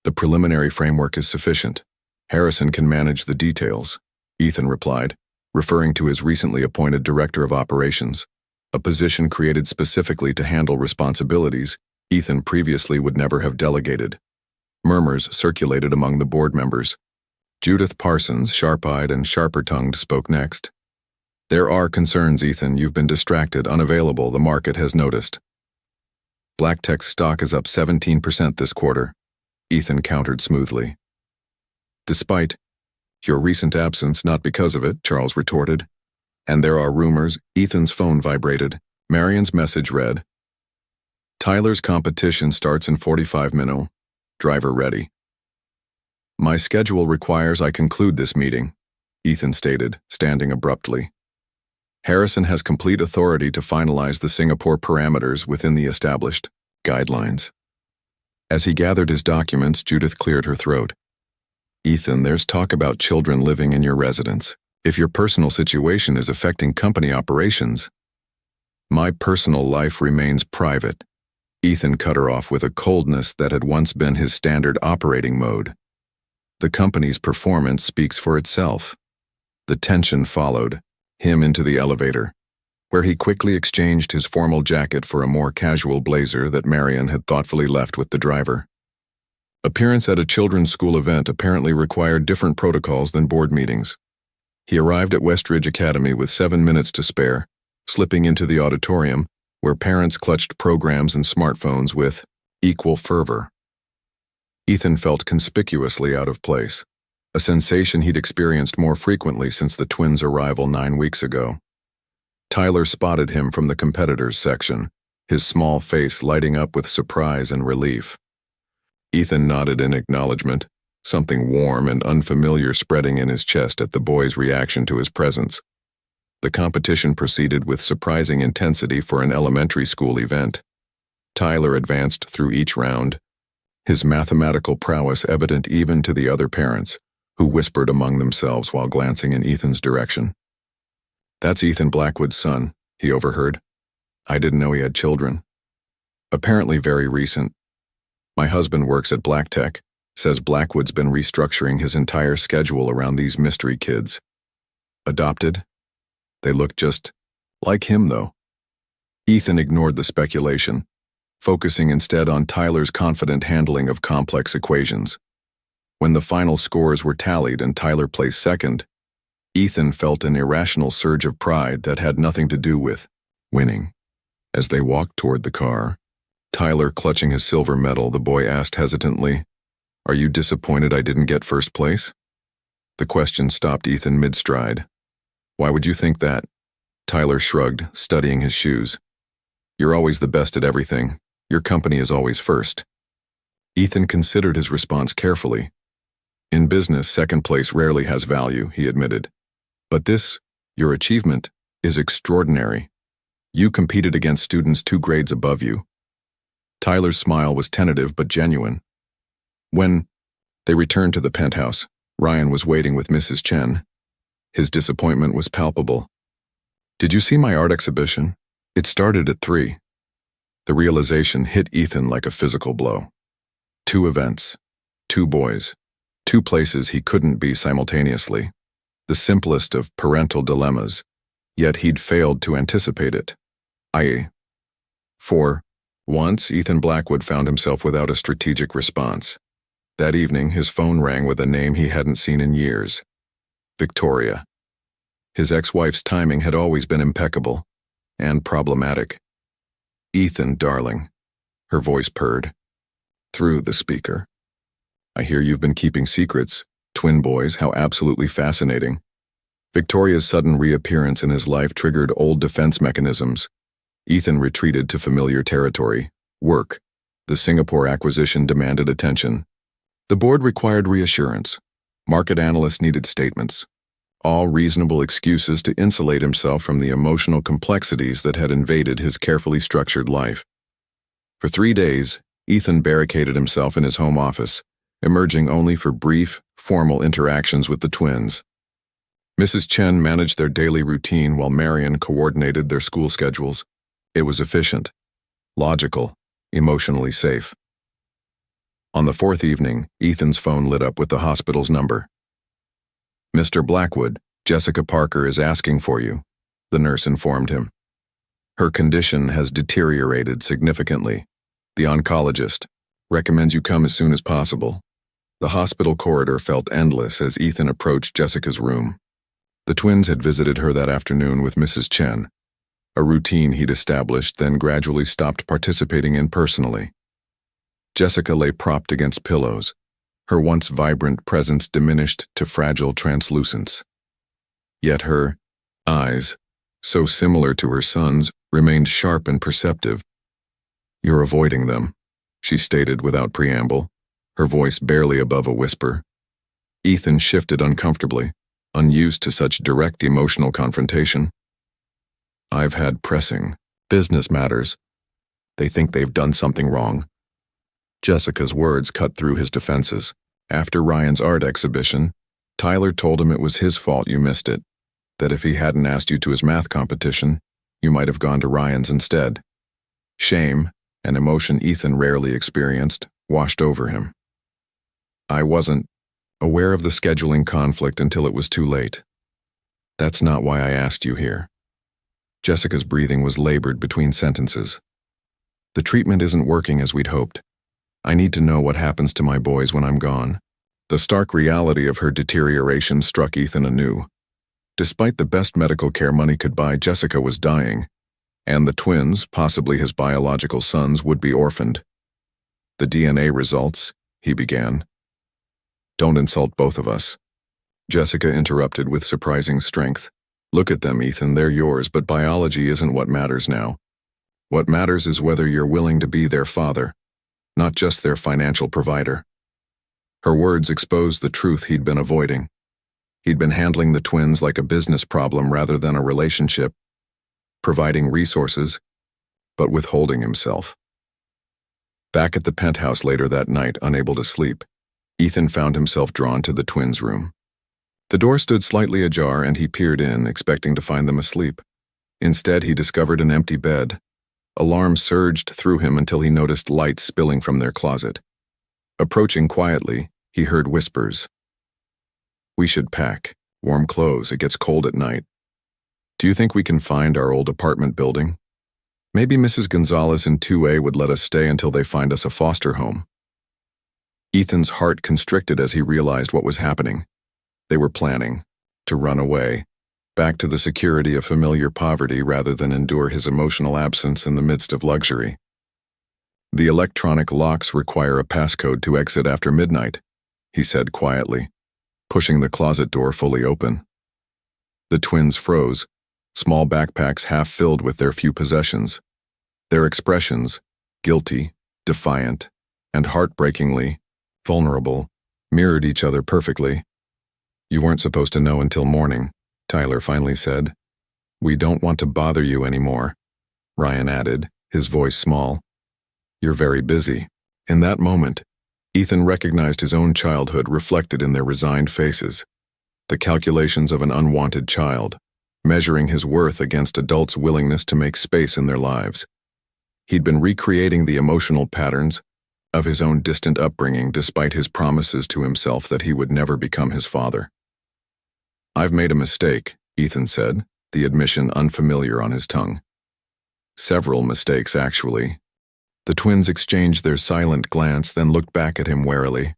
"The preliminary framework is sufficient. Harrison can manage the details," Ethan replied, referring to his recently appointed Director of Operations, a position created specifically to handle responsibilities Ethan previously would never have delegated. Murmurs circulated among the board members. Judith Parsons, sharp-eyed and sharper-tongued, spoke next. There are concerns, Ethan. You've been distracted, unavailable. The market has noticed. Black Tech's stock is up 17% this quarter, Ethan countered smoothly. Despite your recent absence, not because of it, Charles retorted. And there are rumors. Ethan's phone vibrated. Marion's message read, Tyler's competition starts in 45 minutes. Driver ready. My schedule requires I conclude this meeting, Ethan stated, standing abruptly. Harrison has complete authority to finalize the Singapore parameters within the established guidelines. As he gathered his documents, Judith cleared her throat. Ethan, there's talk about children living in your residence. If your personal situation is affecting company operations, my personal life remains private. Ethan cut her off with a coldness that had once been his standard operating mode. The company's performance speaks for itself. The tension followed him into the elevator, where he quickly exchanged his formal jacket for a more casual blazer that Marion had thoughtfully left with the driver. Appearance at a children's school event apparently required different protocols than board meetings. He arrived at Westridge Academy with 7 minutes to spare, slipping into the auditorium, where parents clutched programs and smartphones with equal fervor. Ethan felt conspicuously out of place, a sensation he'd experienced more frequently since the twins' arrival 9 weeks ago. Tyler spotted him from the competitors section, his small face lighting up with surprise and relief. Ethan nodded in acknowledgement, something warm and unfamiliar spreading in his chest at the boy's reaction to his presence. The competition proceeded with surprising intensity for an elementary school event. Tyler advanced through each round, his mathematical prowess evident even to the other parents, who whispered among themselves while glancing in Ethan's direction. That's Ethan Blackwood's son, he overheard. I didn't know he had children. Apparently very recent. My husband works at Black Tech, says Blackwood's been restructuring his entire schedule around these mystery kids. Adopted? They look just like him, though. Ethan ignored the speculation, focusing instead on Tyler's confident handling of complex equations. When the final scores were tallied and Tyler placed second, Ethan felt an irrational surge of pride that had nothing to do with winning. As they walked toward the car, Tyler clutching his silver medal, the boy asked hesitantly, Are you disappointed I didn't get first place? The question stopped Ethan mid-stride. Why would you think that? Tyler shrugged, studying his shoes. You're always the best at everything. Your company is always first. Ethan considered his response carefully. In business, second place rarely has value, he admitted. But this, your achievement, is extraordinary. You competed against students 2 grades above you. Tyler's smile was tentative but genuine. When they returned to the penthouse, Ryan was waiting with Mrs. Chen. His disappointment was palpable. Did you see my art exhibition? It started at 3. The realization hit Ethan like a physical blow. 2 events, 2 boys, 2 places he couldn't be simultaneously. The simplest of parental dilemmas, yet he'd failed to anticipate it. For once, Ethan Blackwood found himself without a strategic response. That evening, his phone rang with a name he hadn't seen in years. Victoria. His ex-wife's timing had always been impeccable and problematic. Ethan, darling, her voice purred through the speaker. I hear you've been keeping secrets. Twin boys, how absolutely fascinating. Victoria's sudden reappearance in his life triggered old defense mechanisms. Ethan retreated to familiar territory. Work. The Singapore acquisition demanded attention. The board required reassurance. Market analysts needed statements. All reasonable excuses to insulate himself from the emotional complexities that had invaded his carefully structured life. For 3 days, Ethan barricaded himself in his home office, emerging only for brief, formal interactions with the twins. Mrs. Chen managed their daily routine while Marion coordinated their school schedules. It was efficient, logical, emotionally safe. On the 4th evening, Ethan's phone lit up with the hospital's number. Mr. Blackwood, Jessica Parker is asking for you, the nurse informed him. Her condition has deteriorated significantly. The oncologist recommends you come as soon as possible. The hospital corridor felt endless as Ethan approached Jessica's room. The twins had visited her that afternoon with Mrs. Chen, a routine he'd established, then gradually stopped participating in personally. Jessica lay propped against pillows, her once vibrant presence diminished to fragile translucence. Yet her eyes, so similar to her son's, remained sharp and perceptive. "You're avoiding them," she stated without preamble, her voice barely above a whisper. Ethan shifted uncomfortably, unused to such direct emotional confrontation. "I've had pressing business matters. They think they've done something wrong." Jessica's words cut through his defenses. After Ryan's art exhibition, Tyler told him it was his fault you missed it, that if he hadn't asked you to his math competition, you might have gone to Ryan's instead. Shame, an emotion Ethan rarely experienced, washed over him. "I wasn't aware of the scheduling conflict until it was too late. That's not why I asked you here." Jessica's breathing was labored between sentences. "The treatment isn't working as we'd hoped. I need to know what happens to my boys when I'm gone." The stark reality of her deterioration struck Ethan anew. Despite the best medical care money could buy, Jessica was dying, and the twins, possibly his biological sons, would be orphaned. "The DNA results," he began. "Don't insult both of us," Jessica interrupted with surprising strength. "Look at them, Ethan, they're yours, but biology isn't what matters now. What matters is whether you're willing to be their father, not just their financial provider." Her words exposed the truth he'd been avoiding. He'd been handling the twins like a business problem rather than a relationship, providing resources, but withholding himself. Back at the penthouse later that night, unable to sleep, Ethan found himself drawn to the twins' room. The door stood slightly ajar and he peered in, expecting to find them asleep. Instead, he discovered an empty bed. Alarm surged through him until he noticed light spilling from their closet. Approaching quietly, he heard whispers. "We should pack. Warm clothes, it gets cold at night. Do you think we can find our old apartment building? Maybe Mrs. Gonzalez in 2A would let us stay until they find us a foster home." Ethan's heart constricted as he realized what was happening. They were planning to run away, back to the security of familiar poverty rather than endure his emotional absence in the midst of luxury. "The electronic locks require a passcode to exit after midnight," he said quietly, pushing the closet door fully open. The twins froze, small backpacks half filled with their few possessions. Their expressions, guilty, defiant, and heartbreakingly vulnerable, mirrored each other perfectly. "You weren't supposed to know until morning," Tyler finally said. "We don't want to bother you anymore," Ryan added, his voice small. "You're very busy." In that moment, Ethan recognized his own childhood reflected in their resigned faces, the calculations of an unwanted child, measuring his worth against adults' willingness to make space in their lives. He'd been recreating the emotional patterns of his own distant upbringing despite his promises to himself that he would never become his father. "I've made a mistake," Ethan said, the admission unfamiliar on his tongue. "Several mistakes, actually." The twins exchanged their silent glance, then looked back at him warily.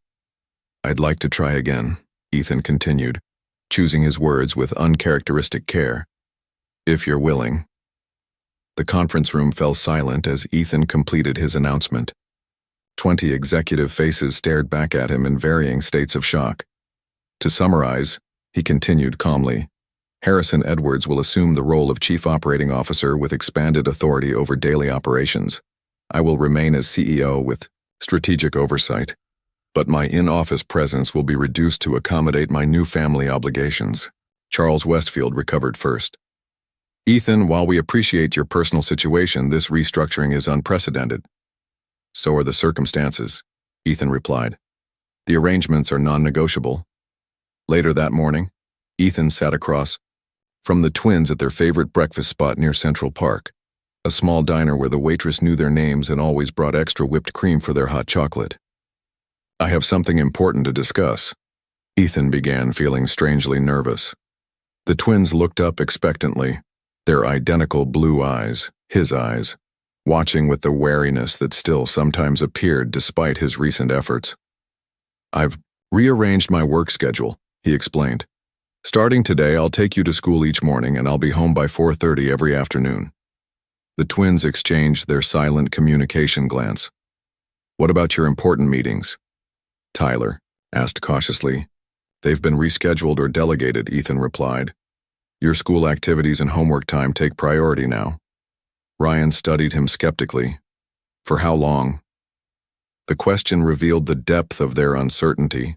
"I'd like to try again," Ethan continued, choosing his words with uncharacteristic care. "If you're willing." The conference room fell silent as Ethan completed his announcement. 20 executive faces stared back at him in varying states of shock. "To summarize," he continued calmly, "Harrison Edwards will assume the role of Chief Operating Officer with expanded authority over daily operations. I will remain as CEO with strategic oversight, but my in-office presence will be reduced to accommodate my new family obligations." Charles Westfield recovered first. "Ethan, while we appreciate your personal situation, this restructuring is unprecedented." "So are the circumstances," Ethan replied. "The arrangements are non-negotiable." Later that morning, Ethan sat across from the twins at their favorite breakfast spot near Central Park, a small diner where the waitress knew their names and always brought extra whipped cream for their hot chocolate. "I have something important to discuss," Ethan began, feeling strangely nervous. The twins looked up expectantly, their identical blue eyes, his eyes, watching with the wariness that still sometimes appeared despite his recent efforts. "I've rearranged my work schedule," he explained, Starting today, I'll take you to school each morning and I'll be home by 4:30 every afternoon. The twins exchanged their silent communication glance. What about your important meetings? Tyler asked cautiously. They've been rescheduled or delegated, Ethan replied. Your school activities and homework time take priority now. Ryan studied him skeptically. For how long? The question revealed the depth of their uncertainty,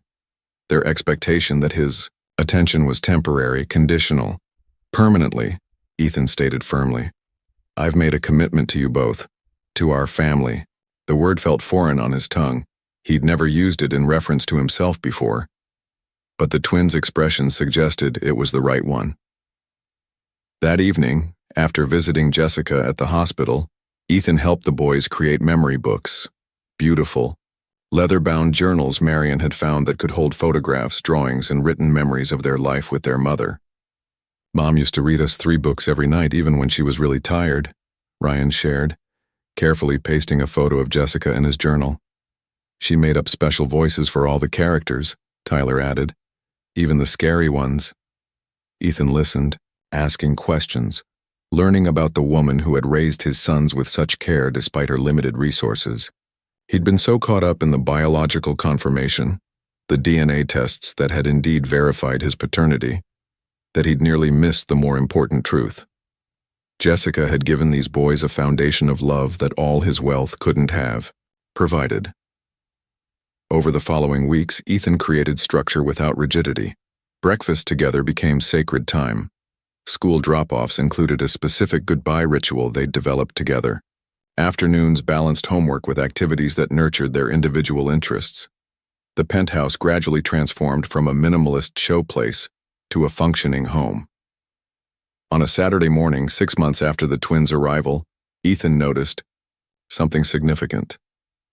their expectation that his attention was temporary, conditional. Permanently, Ethan stated firmly. I've made a commitment to you both, to our family. The word felt foreign on his tongue. He'd never used it in reference to himself before. But the twins' expression suggested it was the right one. That evening, after visiting Jessica at the hospital, Ethan helped the boys create memory books. Beautiful, leather-bound journals Marion had found that could hold photographs, drawings, and written memories of their life with their mother. Mom used to read us 3 books every night even when she was really tired, Ryan shared, carefully pasting a photo of Jessica in his journal. She made up special voices for all the characters, Tyler added, even the scary ones. Ethan listened, asking questions, learning about the woman who had raised his sons with such care despite her limited resources. He'd been so caught up in the biological confirmation, the DNA tests that had indeed verified his paternity, that he'd nearly missed the more important truth. Jessica had given these boys a foundation of love that all his wealth couldn't have provided. Over the following weeks, Ethan created structure without rigidity. Breakfast together became sacred time. School drop-offs included a specific goodbye ritual they'd developed together. Afternoons balanced homework with activities that nurtured their individual interests. The penthouse gradually transformed from a minimalist showplace to a functioning home. On a Saturday morning, 6 months after the twins' arrival, Ethan noticed something significant.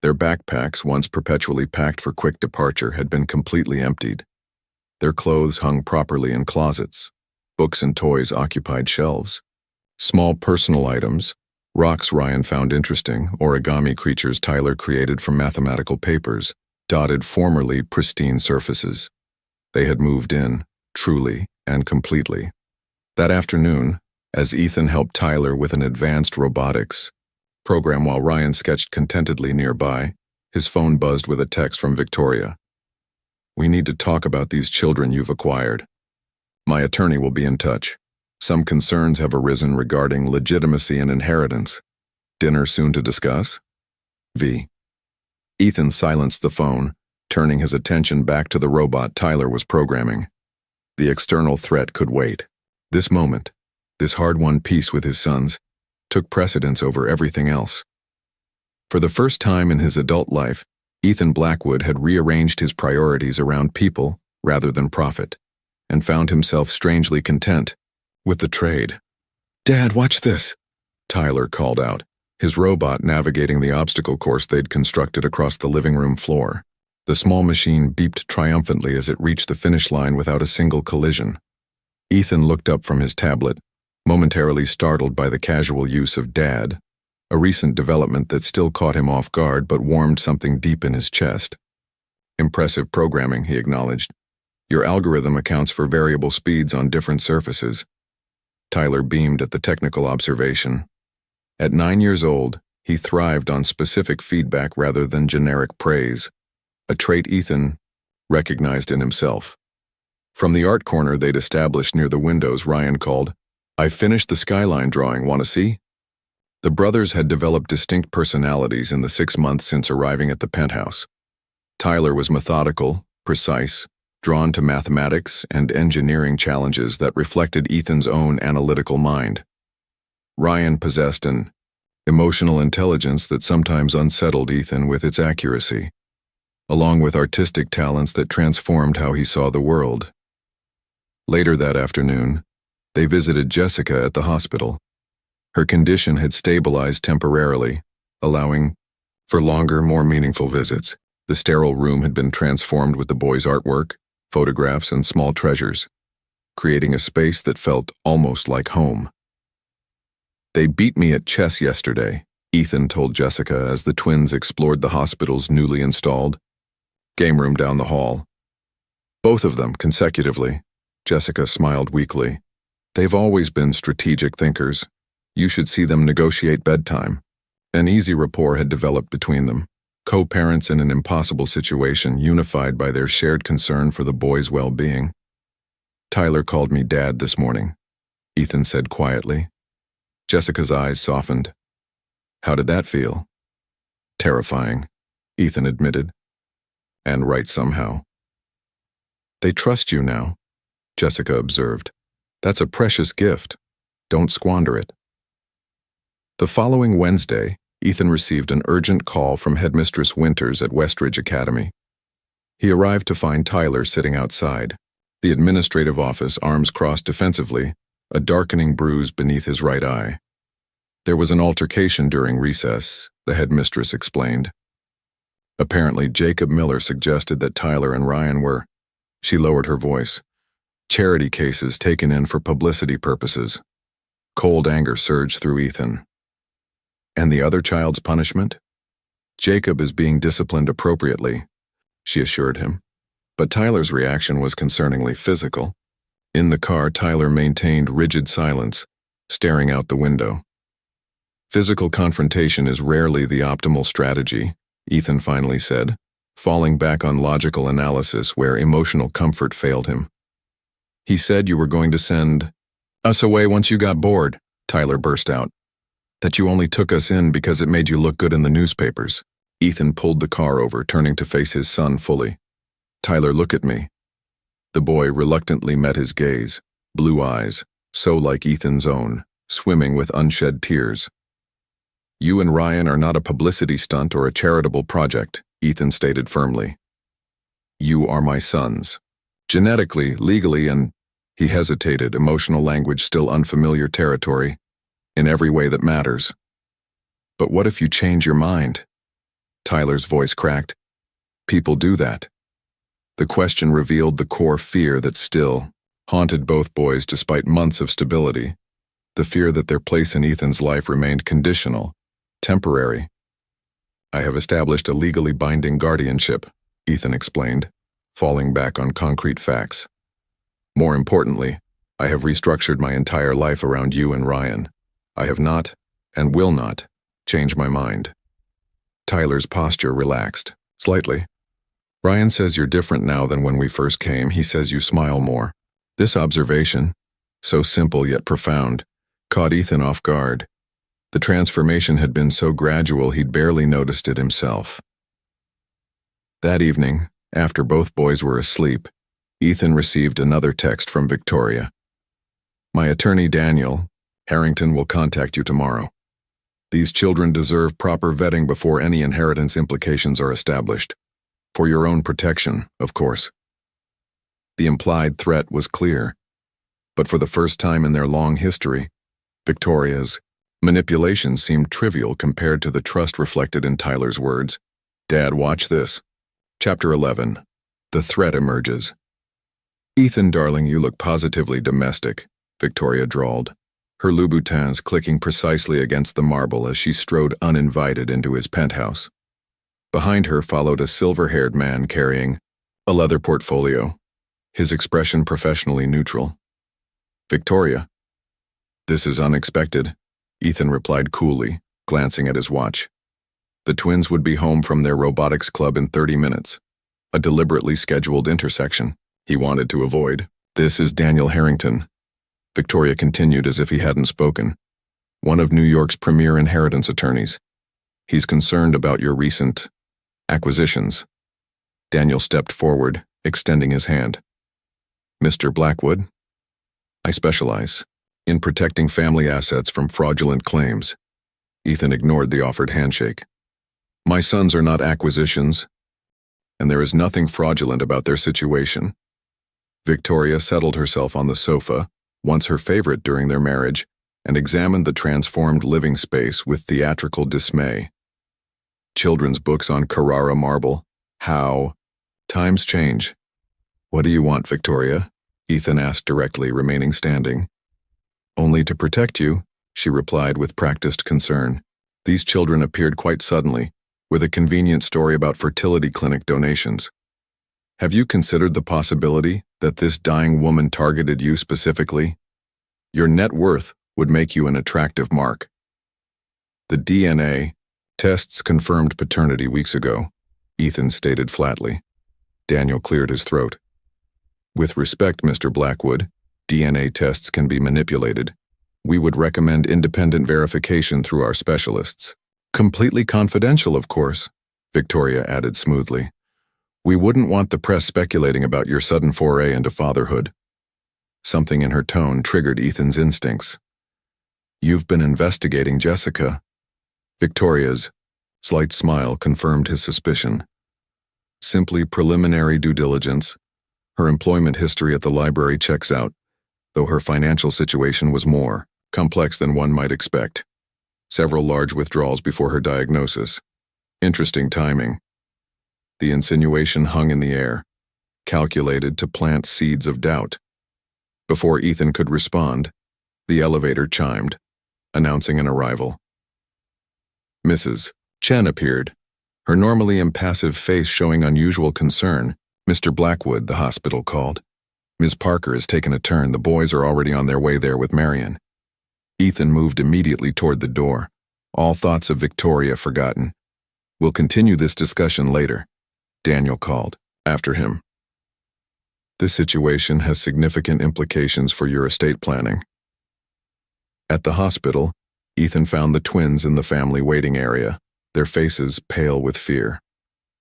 Their backpacks, once perpetually packed for quick departure, had been completely emptied. Their clothes hung properly in closets. Books and toys occupied shelves. Small personal items, rocks Ryan found interesting, origami creatures Tyler created from mathematical papers, dotted formerly pristine surfaces. They had moved in, truly and completely. That afternoon, as Ethan helped Tyler with an advanced robotics program while Ryan sketched contentedly nearby, his phone buzzed with a text from Victoria. We need to talk about these children you've acquired. My attorney will be in touch. Some concerns have arisen regarding legitimacy and inheritance. Dinner soon to discuss? V. Ethan silenced the phone, turning his attention back to the robot Tyler was programming. The external threat could wait. This moment, this hard-won peace with his sons, took precedence over everything else. For the first time in his adult life, Ethan Blackwood had rearranged his priorities around people rather than profit, and found himself strangely content with the trade. Dad, watch this, Tyler called out, his robot navigating the obstacle course they'd constructed across the living room floor. The small machine beeped triumphantly as it reached the finish line without a single collision. Ethan looked up from his tablet, momentarily startled by the casual use of Dad, a recent development that still caught him off guard but warmed something deep in his chest. Impressive programming, he acknowledged. Your algorithm accounts for variable speeds on different surfaces. Tyler beamed at the technical observation. At 9 years old, he thrived on specific feedback rather than generic praise, a trait Ethan recognized in himself. From the art corner they'd established near the windows, Ryan called, I finished the skyline drawing, want to see? The brothers had developed distinct personalities in the 6 months since arriving at the penthouse. Tyler was methodical, precise, drawn to mathematics and engineering challenges that reflected Ethan's own analytical mind. Ryan possessed an emotional intelligence that sometimes unsettled Ethan with its accuracy, along with artistic talents that transformed how he saw the world. Later that afternoon, they visited Jessica at the hospital. Her condition had stabilized temporarily, allowing for longer, more meaningful visits. The sterile room had been transformed with the boys' artwork, photographs, and small treasures, creating a space that felt almost like home. They beat me at chess yesterday, Ethan told Jessica as the twins explored the hospital's newly installed game room down the hall. Both of them consecutively. Jessica smiled weakly. They've always been strategic thinkers. You should see them negotiate bedtime. An easy rapport had developed between them. Co-parents in an impossible situation, unified by their shared concern for the boy's well-being. Tyler called me Dad this morning, Ethan said quietly. Jessica's eyes softened. How did that feel? Terrifying, Ethan admitted. And right somehow. They trust you now, Jessica observed. That's a precious gift. Don't squander it. The following Wednesday, Ethan received an urgent call from Headmistress Winters at Westridge Academy. He arrived to find Tyler sitting outside, the administrative office, arms crossed defensively, a darkening bruise beneath his right eye. There was an altercation during recess, the headmistress explained. Apparently, Jacob Miller suggested that Tyler and Ryan were, she lowered her voice, charity cases taken in for publicity purposes. Cold anger surged through Ethan. And the other child's punishment? Jacob is being disciplined appropriately, she assured him. But Tyler's reaction was concerningly physical. In the car, Tyler maintained rigid silence, staring out the window. Physical confrontation is rarely the optimal strategy, Ethan finally said, falling back on logical analysis where emotional comfort failed him. He said you were going to send us away once you got bored, Tyler burst out. That you only took us in because it made you look good in the newspapers. Ethan pulled the car over, turning to face his son fully. Tyler, look at me. The boy reluctantly met his gaze, blue eyes, so like Ethan's own, swimming with unshed tears. You and Ryan are not a publicity stunt or a charitable project, Ethan stated firmly. You are my sons. Genetically, legally, and, he hesitated, emotional language still unfamiliar territory, in every way that matters. But what if you change your mind? Tyler's voice cracked. People do that. The question revealed the core fear that still haunted both boys despite months of stability, the fear that their place in Ethan's life remained conditional, temporary. I have established a legally binding guardianship, Ethan explained, falling back on concrete facts. More importantly, I have restructured my entire life around you and Ryan. I have not, and will not, change my mind. Tyler's posture relaxed, slightly. Ryan says you're different now than when we first came. He says you smile more. This observation, so simple yet profound, caught Ethan off guard. The transformation had been so gradual he'd barely noticed it himself. That evening, after both boys were asleep, Ethan received another text from Victoria. My attorney Daniel Harrington will contact you tomorrow. These children deserve proper vetting before any inheritance implications are established. For your own protection, of course. The implied threat was clear, but for the first time in their long history, Victoria's manipulation seemed trivial compared to the trust reflected in Tyler's words. Dad, watch this. Chapter 11. The threat emerges. Ethan, darling, you look positively domestic, Victoria drawled, her Louboutins clicking precisely against the marble as she strode uninvited into his penthouse. Behind her followed a silver-haired man carrying a leather portfolio, his expression professionally neutral. Victoria. This is unexpected, Ethan replied coolly, glancing at his watch. The twins would be home from their robotics club in 30 minutes, a deliberately scheduled intersection he wanted to avoid. This is Daniel Harrington, Victoria continued as if he hadn't spoken, one of New York's premier inheritance attorneys. He's concerned about your recent acquisitions. Daniel stepped forward, extending his hand. Mr. Blackwood, I specialize in protecting family assets from fraudulent claims. Ethan ignored the offered handshake. My sons are not acquisitions, and there is nothing fraudulent about their situation. Victoria settled herself on the sofa, once her favorite during their marriage, and examined the transformed living space with theatrical dismay. Children's books on Carrara marble. How? Times change. What do you want, Victoria? Ethan asked directly, remaining standing. Only to protect you, she replied with practiced concern. These children appeared quite suddenly, with a convenient story about fertility clinic donations. Have you considered the possibility that this dying woman targeted you specifically? Your net worth would make you an attractive mark. The DNA tests confirmed paternity weeks ago, Ethan stated flatly. Daniel cleared his throat. With respect, Mr. Blackwood, DNA tests can be manipulated. We would recommend independent verification through our specialists. Completely confidential, of course, Victoria added smoothly. We wouldn't want the press speculating about your sudden foray into fatherhood. Something in her tone triggered Ethan's instincts. You've been investigating Jessica. Victoria's slight smile confirmed his suspicion. Simply preliminary due diligence. Her employment history at the library checks out, though her financial situation was more complex than one might expect. Several large withdrawals before her diagnosis. Interesting timing. The insinuation hung in the air, calculated to plant seeds of doubt. Before Ethan could respond, the elevator chimed, announcing an arrival. Mrs. Chen appeared, her normally impassive face showing unusual concern. Mr. Blackwood, the hospital called. Ms. Parker has taken a turn. The boys are already on their way there with Marion. Ethan moved immediately toward the door, all thoughts of Victoria forgotten. We'll continue this discussion later, Daniel called after him. This situation has significant implications for your estate planning. At the hospital, Ethan found the twins in the family waiting area, their faces pale with fear.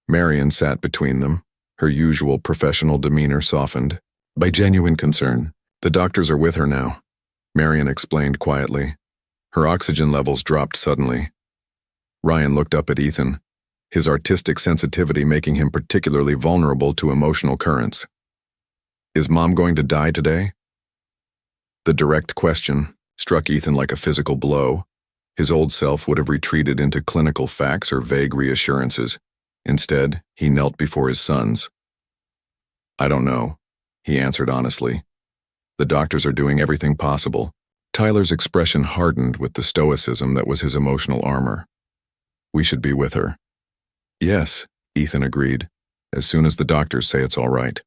Marion sat between them, her usual professional demeanor softened by genuine concern. The doctors are with her now, Marion explained quietly. Her oxygen levels dropped suddenly. Ryan looked up at Ethan, his artistic sensitivity making him particularly vulnerable to emotional currents. Is Mom going to die today? The direct question struck Ethan like a physical blow. His old self would have retreated into clinical facts or vague reassurances. Instead, he knelt before his sons. I don't know, he answered honestly. The doctors are doing everything possible. Tyler's expression hardened with the stoicism that was his emotional armor. We should be with her. Yes, Ethan agreed, as soon as the doctors say it's all right.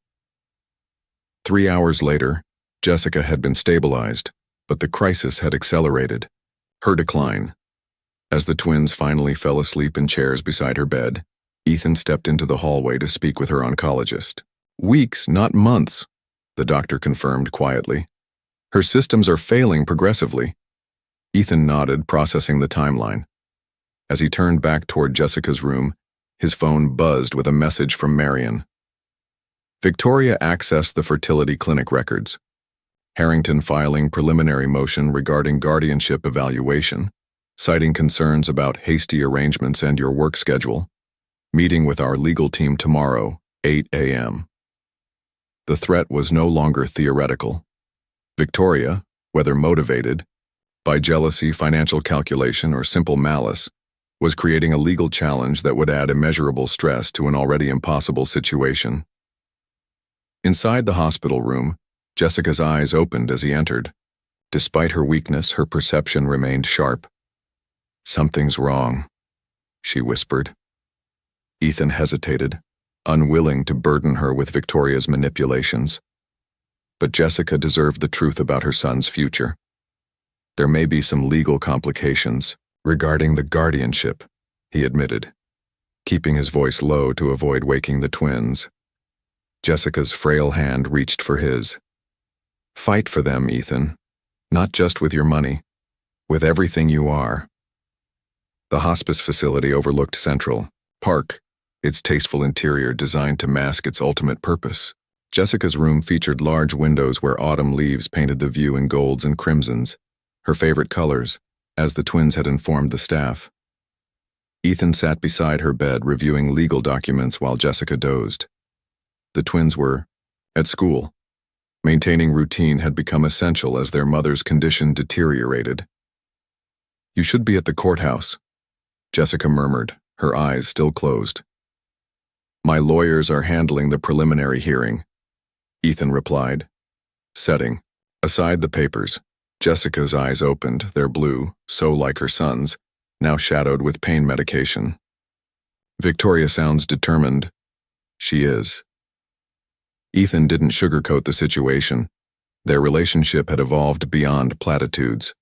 3 hours later, Jessica had been stabilized, but the crisis had accelerated. Her decline. As the twins finally fell asleep in chairs beside her bed, Ethan stepped into the hallway to speak with her oncologist. Weeks, not months, the doctor confirmed quietly. Her systems are failing progressively. Ethan nodded, processing the timeline. As he turned back toward Jessica's room, his phone buzzed with a message from Marion. Victoria accessed the fertility clinic records. Harrington filing preliminary motion regarding guardianship evaluation, citing concerns about hasty arrangements and your work schedule. Meeting with our legal team tomorrow, 8 a.m. The threat was no longer theoretical. Victoria, whether motivated by jealousy, financial calculation, or simple malice, was creating a legal challenge that would add immeasurable stress to an already impossible situation. Inside the hospital room, Jessica's eyes opened as he entered. Despite her weakness, her perception remained sharp. Something's wrong, she whispered. Ethan hesitated, unwilling to burden her with Victoria's manipulations. But Jessica deserved the truth about her son's future. There may be some legal complications regarding the guardianship, he admitted, keeping his voice low to avoid waking the twins. Jessica's frail hand reached for his. Fight for them, Ethan. Not just with your money, with everything you are. The hospice facility overlooked Central Park, its tasteful interior designed to mask its ultimate purpose. Jessica's room featured large windows where autumn leaves painted the view in golds and crimsons, her favorite colors, as the twins had informed the staff. Ethan sat beside her bed reviewing legal documents while Jessica dozed. The twins were at school. Maintaining routine had become essential as their mother's condition deteriorated. You should be at the courthouse, Jessica murmured, her eyes still closed. My lawyers are handling the preliminary hearing, Ethan replied. Setting aside the papers, Jessica's eyes opened, their blue, so like her son's, now shadowed with pain medication. Victoria sounds determined. She is. Ethan didn't sugarcoat the situation. Their relationship had evolved beyond platitudes.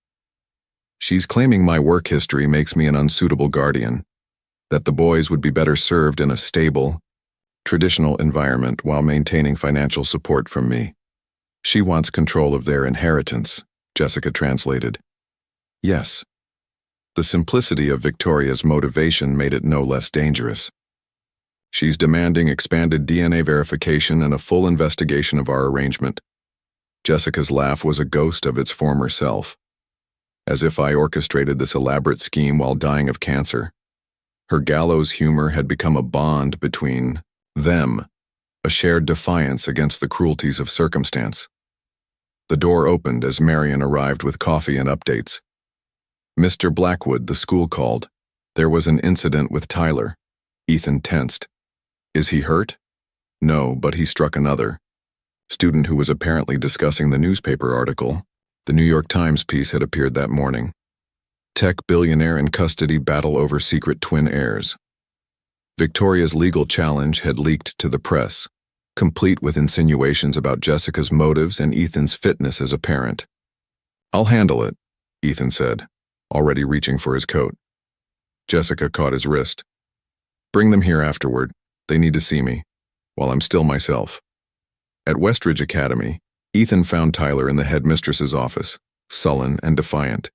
She's claiming my work history makes me an unsuitable guardian, that the boys would be better served in a stable, traditional environment while maintaining financial support from me. She wants control of their inheritance, Jessica translated. Yes. The simplicity of Victoria's motivation made it no less dangerous. She's demanding expanded DNA verification and a full investigation of our arrangement. Jessica's laugh was a ghost of its former self, as if I orchestrated this elaborate scheme while dying of cancer. Her gallows humor had become a bond between them, a shared defiance against the cruelties of circumstance. The door opened as Marion arrived with coffee and updates. Mr. Blackwood, the school called. There was an incident with Tyler. Ethan tensed. Is he hurt? No, but he struck another student who was apparently discussing the newspaper article. The New York Times piece had appeared that morning. Tech billionaire in custody battle over secret twin heirs. Victoria's legal challenge had leaked to the press, complete with insinuations about Jessica's motives and Ethan's fitness as a parent. I'll handle it, Ethan said, already reaching for his coat. Jessica caught his wrist. Bring them here afterward. They need to see me, while I'm still myself. At Westridge Academy, Ethan found Tyler in the headmistress's office, sullen and defiant.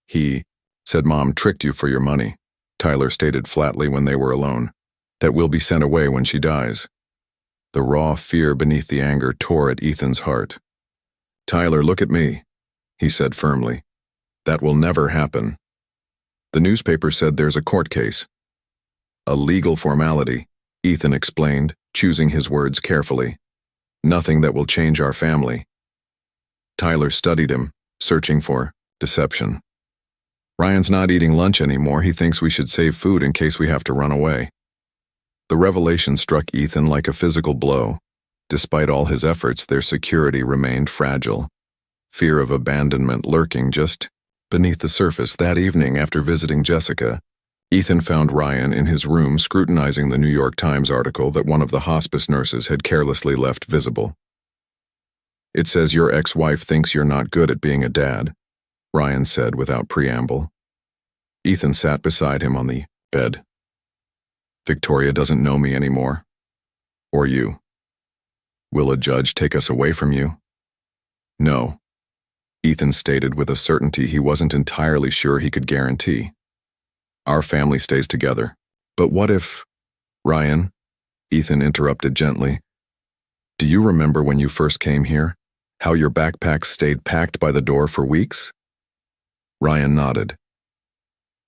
He said Mom tricked you for your money, Tyler stated flatly when they were alone, that we'll be sent away when she dies. The raw fear beneath the anger tore at Ethan's heart. Tyler, look at me, he said firmly. That will never happen. The newspaper said there's a court case. A legal formality, Ethan explained, choosing his words carefully. Nothing that will change our family. Tyler studied him, searching for deception. Ryan's not eating lunch anymore. He thinks we should save food in case we have to run away. The revelation struck Ethan like a physical blow. Despite all his efforts, their security remained fragile. Fear of abandonment lurking just beneath the surface. That evening, after visiting Jessica, Ethan found Ryan in his room scrutinizing the New York Times article that one of the hospice nurses had carelessly left visible. It says your ex-wife thinks you're not good at being a dad, Ryan said without preamble. Ethan sat beside him on the bed. Victoria doesn't know me anymore. Or you. Will a judge take us away from you? No, Ethan stated with a certainty he wasn't entirely sure he could guarantee. Our family stays together. But what if... Ryan, Ethan interrupted gently. Do you remember when you first came here? How your backpacks stayed packed by the door for weeks? Ryan nodded.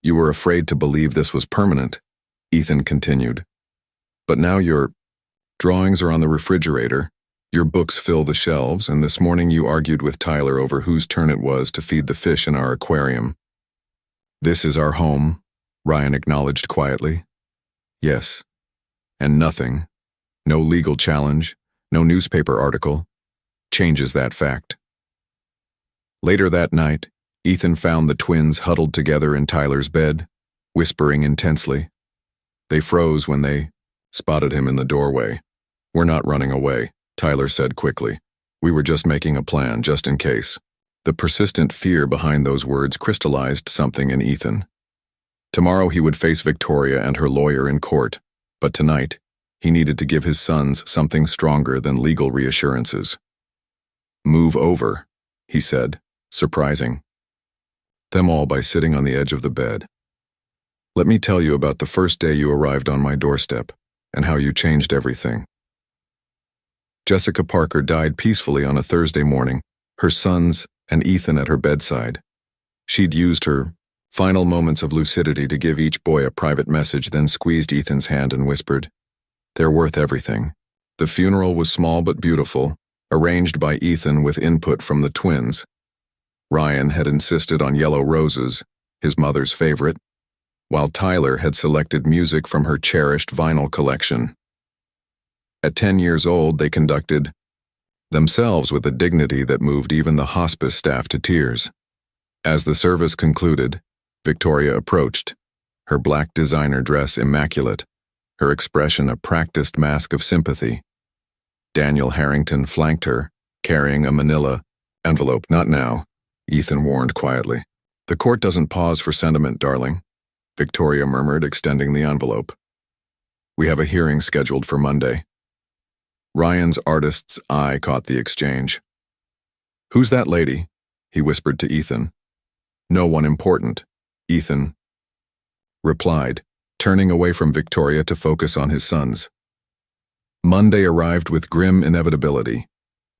You were afraid to believe this was permanent, Ethan continued. But now your drawings are on the refrigerator, your books fill the shelves, and this morning you argued with Tyler over whose turn it was to feed the fish in our aquarium. This is our home, Ryan acknowledged quietly. Yes. And nothing, no legal challenge, no newspaper article, changes that fact. Later that night, Ethan found the twins huddled together in Tyler's bed, whispering intensely. They froze when they spotted him in the doorway. We're not running away, Tyler said quickly. We were just making a plan, just in case. The persistent fear behind those words crystallized something in Ethan. Tomorrow he would face Victoria and her lawyer in court, but tonight, he needed to give his sons something stronger than legal reassurances. Move over, he said, surprising them all by sitting on the edge of the bed. Let me tell you about the first day you arrived on my doorstep and how you changed everything. Jessica Parker died peacefully on a Thursday morning, her sons and Ethan at her bedside. She'd used her final moments of lucidity to give each boy a private message, then squeezed Ethan's hand and whispered, "They're worth everything." The funeral was small but beautiful, arranged by Ethan with input from the twins. Ryan had insisted on yellow roses, his mother's favorite, while Tyler had selected music from her cherished vinyl collection. At 10 years old, they conducted themselves with a dignity that moved even the hospice staff to tears. As the service concluded, Victoria approached, her black designer dress immaculate, her expression a practiced mask of sympathy. Daniel Harrington flanked her, carrying a manila envelope. Not now, Ethan warned quietly. The court doesn't pause for sentiment, darling, Victoria murmured, extending the envelope. We have a hearing scheduled for Monday. Ryan's artist's eye caught the exchange. Who's that lady? He whispered to Ethan. No one important, Ethan replied, turning away from Victoria to focus on his sons. Monday arrived with grim inevitability.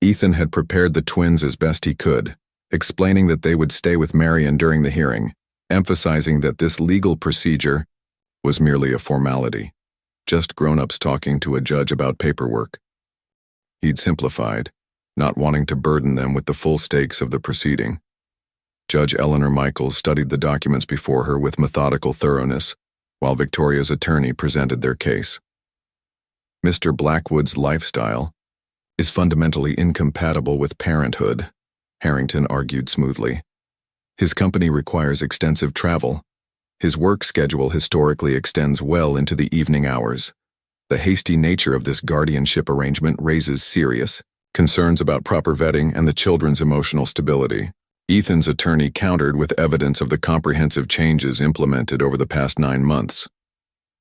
Ethan had prepared the twins as best he could, explaining that they would stay with Marion during the hearing, emphasizing that this legal procedure was merely a formality, just grown-ups talking to a judge about paperwork. He'd simplified, not wanting to burden them with the full stakes of the proceeding. Judge Eleanor Michaels studied the documents before her with methodical thoroughness, while Victoria's attorney presented their case. Mr. Blackwood's lifestyle is fundamentally incompatible with parenthood, Harrington argued smoothly. His company requires extensive travel. His work schedule historically extends well into the evening hours. The hasty nature of this guardianship arrangement raises serious concerns about proper vetting and the children's emotional stability. Ethan's attorney countered with evidence of the comprehensive changes implemented over the past 9 months.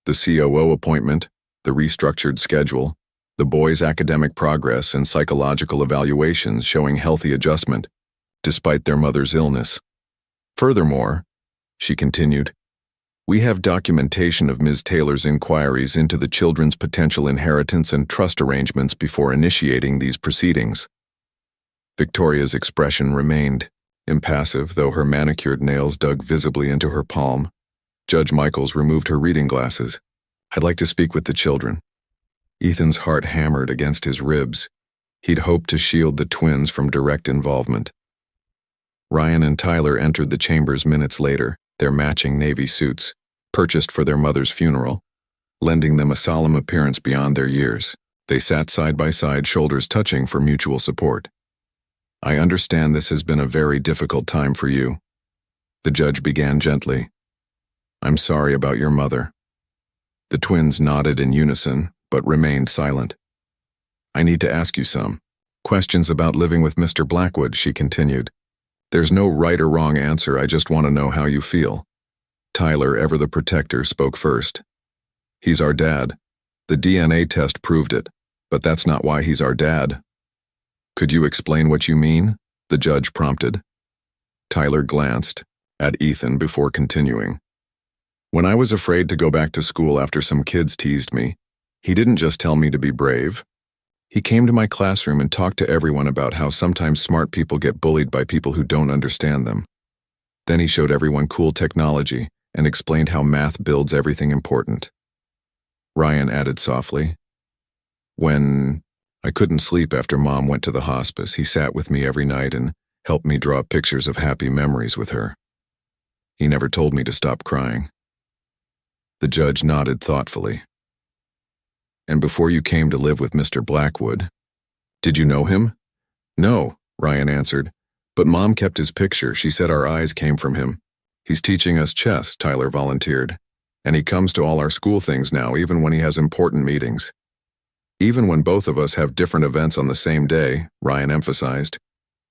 The COO appointment, the restructured schedule, the boys' academic progress and psychological evaluations showing healthy adjustment, despite their mother's illness. Furthermore, she continued, we have documentation of Ms. Taylor's inquiries into the children's potential inheritance and trust arrangements before initiating these proceedings. Victoria's expression remained impassive, though her manicured nails dug visibly into her palm. Judge Michaels removed her reading glasses. I'd like to speak with the children. Ethan's heart hammered against his ribs. He'd hoped to shield the twins from direct involvement. Ryan and Tyler entered the chambers minutes later, their matching navy suits, purchased for their mother's funeral, lending them a solemn appearance beyond their years. They sat side by side, shoulders touching for mutual support. I understand this has been a very difficult time for you. The judge began gently. I'm sorry about your mother. The twins nodded in unison, but remained silent. I need to ask you some questions about living with Mr. Blackwood, she continued. There's no right or wrong answer, I just want to know how you feel. Tyler, ever the protector, spoke first. He's our dad. The DNA test proved it, but that's not why he's our dad. Could you explain what you mean? The judge prompted. Tyler glanced at Ethan before continuing. When I was afraid to go back to school after some kids teased me, he didn't just tell me to be brave. He came to my classroom and talked to everyone about how sometimes smart people get bullied by people who don't understand them. Then he showed everyone cool technology and explained how math builds everything important. Ryan added softly, when I couldn't sleep after Mom went to the hospice, he sat with me every night and helped me draw pictures of happy memories with her. He never told me to stop crying. The judge nodded thoughtfully. And before you came to live with Mr. Blackwood, did you know him? No, Ryan answered, but Mom kept his picture. She said our eyes came from him. He's teaching us chess, Tyler volunteered, and he comes to all our school things now, even when he has important meetings. Even when both of us have different events on the same day, Ryan emphasized,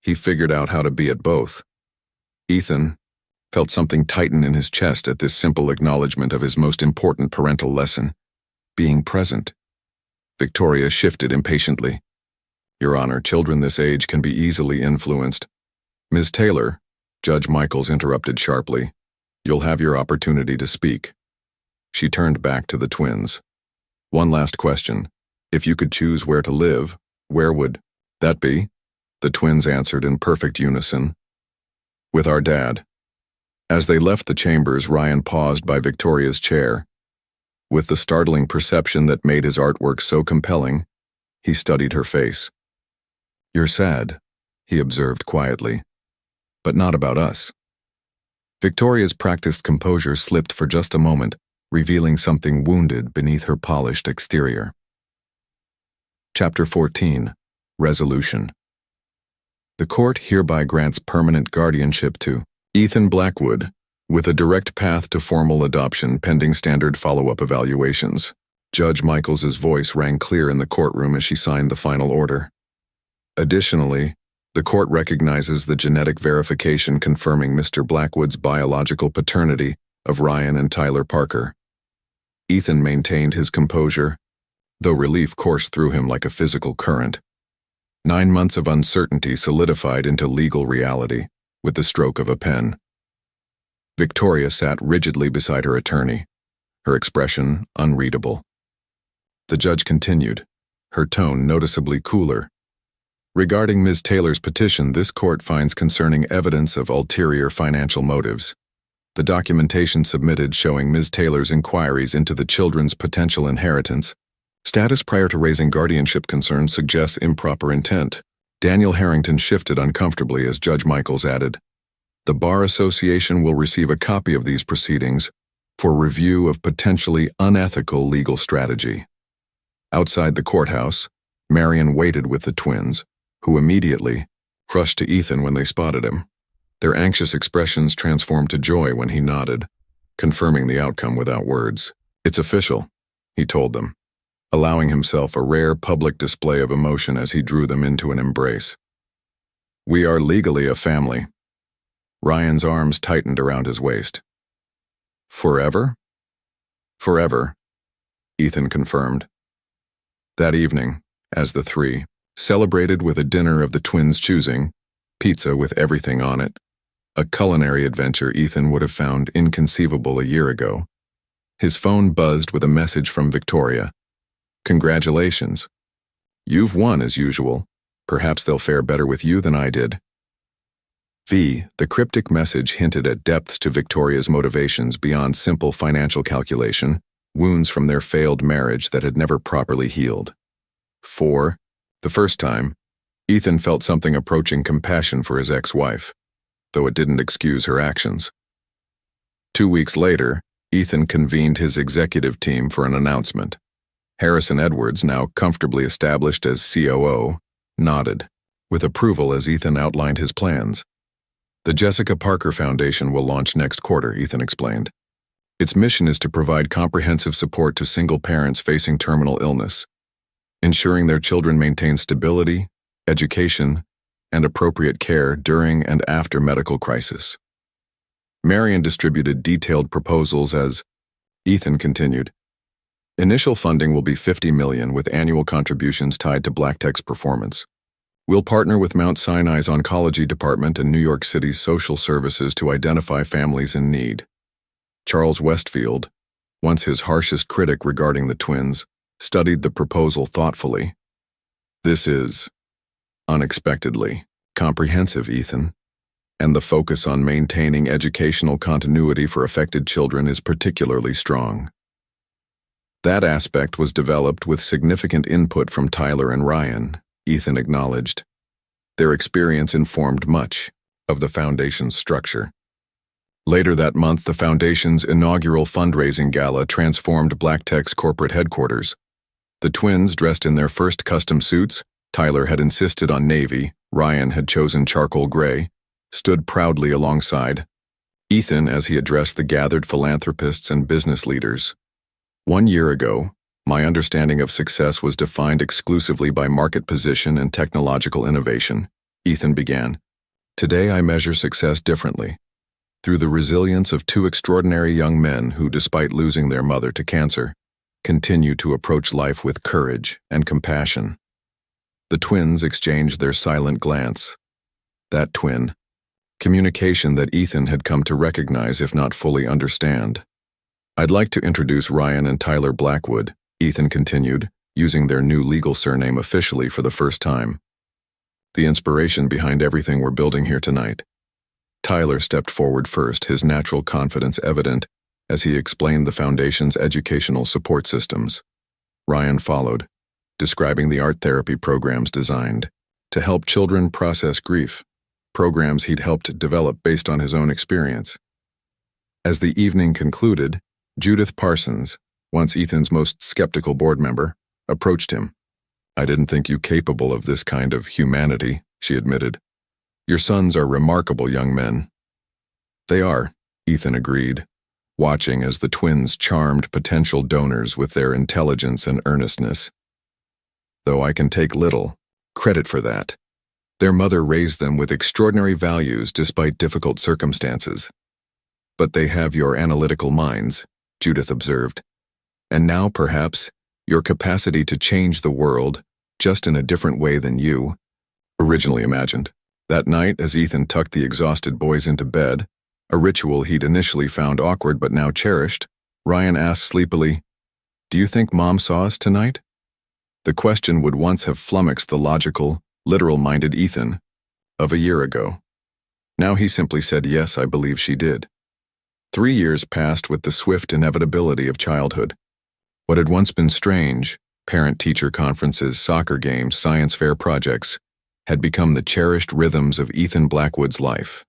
he figured out how to be at both. Ethan felt something tighten in his chest at this simple acknowledgement of his most important parental lesson, being present. Victoria shifted impatiently. Your Honor, children this age can be easily influenced. Ms. Taylor, Judge Michaels interrupted sharply, you'll have your opportunity to speak. She turned back to the twins. One last question. If you could choose where to live, where would that be? The twins answered in perfect unison. With our dad. As they left the chambers, Ryan paused by Victoria's chair. With the startling perception that made his artwork so compelling, he studied her face. You're sad, he observed quietly. But not about us. Victoria's practiced composure slipped for just a moment, revealing something wounded beneath her polished exterior. Chapter 14. Resolution. The court hereby grants permanent guardianship to Ethan Blackwood, with a direct path to formal adoption pending standard follow-up evaluations. Judge Michaels's voice rang clear in the courtroom as she signed the final order. Additionally, the court recognizes the genetic verification confirming Mr. Blackwood's biological paternity of Ryan and Tyler Parker. Ethan maintained his composure, though relief coursed through him like a physical current. 9 months of uncertainty solidified into legal reality with the stroke of a pen. Victoria sat rigidly beside her attorney, her expression unreadable. The judge continued, her tone noticeably cooler. Regarding Ms. Taylor's petition, this court finds concerning evidence of ulterior financial motives. The documentation submitted showing Ms. Taylor's inquiries into the children's potential inheritance status prior to raising guardianship concerns suggests improper intent. Daniel Harrington shifted uncomfortably as Judge Michaels added, "The Bar Association will receive a copy of these proceedings for review of potentially unethical legal strategy." Outside the courthouse, Marion waited with the twins, who immediately rushed to Ethan when they spotted him. Their anxious expressions transformed to joy when he nodded, confirming the outcome without words. "It's official," he told them, allowing himself a rare public display of emotion as he drew them into an embrace. "We are legally a family." Ryan's arms tightened around his waist. "Forever?" "Forever," Ethan confirmed. That evening, as the three celebrated with a dinner of the twins' choosing, pizza with everything on it, a culinary adventure Ethan would have found inconceivable a year ago, his phone buzzed with a message from Victoria. "Congratulations. You've won as usual. Perhaps they'll fare better with you than I did." The cryptic message hinted at depths to Victoria's motivations beyond simple financial calculation, wounds from their failed marriage that had never properly healed. For the first time, Ethan felt something approaching compassion for his ex-wife, though it didn't excuse her actions. 2 weeks later, Ethan convened his executive team for an announcement. Harrison Edwards, now comfortably established as COO, nodded, with approval as Ethan outlined his plans. "The Jessica Parker Foundation will launch next quarter," Ethan explained. "Its mission is to provide comprehensive support to single parents facing terminal illness, ensuring their children maintain stability, education, and appropriate care during and after medical crisis." Marion distributed detailed proposals as Ethan continued. "Initial funding will be $50 million with annual contributions tied to Black Tech's performance. We'll partner with Mount Sinai's Oncology Department and New York City's Social Services to identify families in need." Charles Westfield, once his harshest critic regarding the twins, studied the proposal thoughtfully. "This is unexpectedly comprehensive, Ethan, and the focus on maintaining educational continuity for affected children is particularly strong." That aspect was developed with significant input from Tyler and Ryan, Ethan acknowledged. Their experience informed much of the foundation's structure. Later that month, the foundation's inaugural fundraising gala transformed Black Tech's corporate headquarters. The twins, dressed in their first custom suits, Tyler had insisted on navy, Ryan had chosen charcoal gray, stood proudly alongside Ethan as he addressed the gathered philanthropists and business leaders. "1 year ago, my understanding of success was defined exclusively by market position and technological innovation," Ethan began. "Today I measure success differently, through the resilience of 2 extraordinary young men who, despite losing their mother to cancer, continue to approach life with courage and compassion." The twins exchanged their silent glance. That twin communication that Ethan had come to recognize if not fully understand. "I'd like to introduce Ryan and Tyler Blackwood," Ethan continued, using their new legal surname officially for the first time. "The inspiration behind everything we're building here tonight." Tyler stepped forward first, his natural confidence evident as he explained the foundation's educational support systems. Ryan followed, describing the art therapy programs designed to help children process grief, programs he'd helped develop based on his own experience. As the evening concluded, Judith Parsons, once Ethan's most skeptical board member, approached him. "I didn't think you capable of this kind of humanity," she admitted. "Your sons are remarkable young men." "They are," Ethan agreed, watching as the twins charmed potential donors with their intelligence and earnestness. Though I can take little credit for that. Their mother raised them with extraordinary values despite difficult circumstances. But they have your analytical minds, Judith observed. And now, perhaps, your capacity to change the world, just in a different way than you originally imagined. That night, as Ethan tucked the exhausted boys into bed, a ritual he'd initially found awkward but now cherished, Ryan asked sleepily, "Do you think Mom saw us tonight?" The question would once have flummoxed the logical, literal-minded Ethan of a year ago. Now he simply said, "Yes, I believe she did." 3 years passed with the swift inevitability of childhood. What had once been strange, parent-teacher conferences, soccer games, science fair projects, had become the cherished rhythms of Ethan Blackwood's life.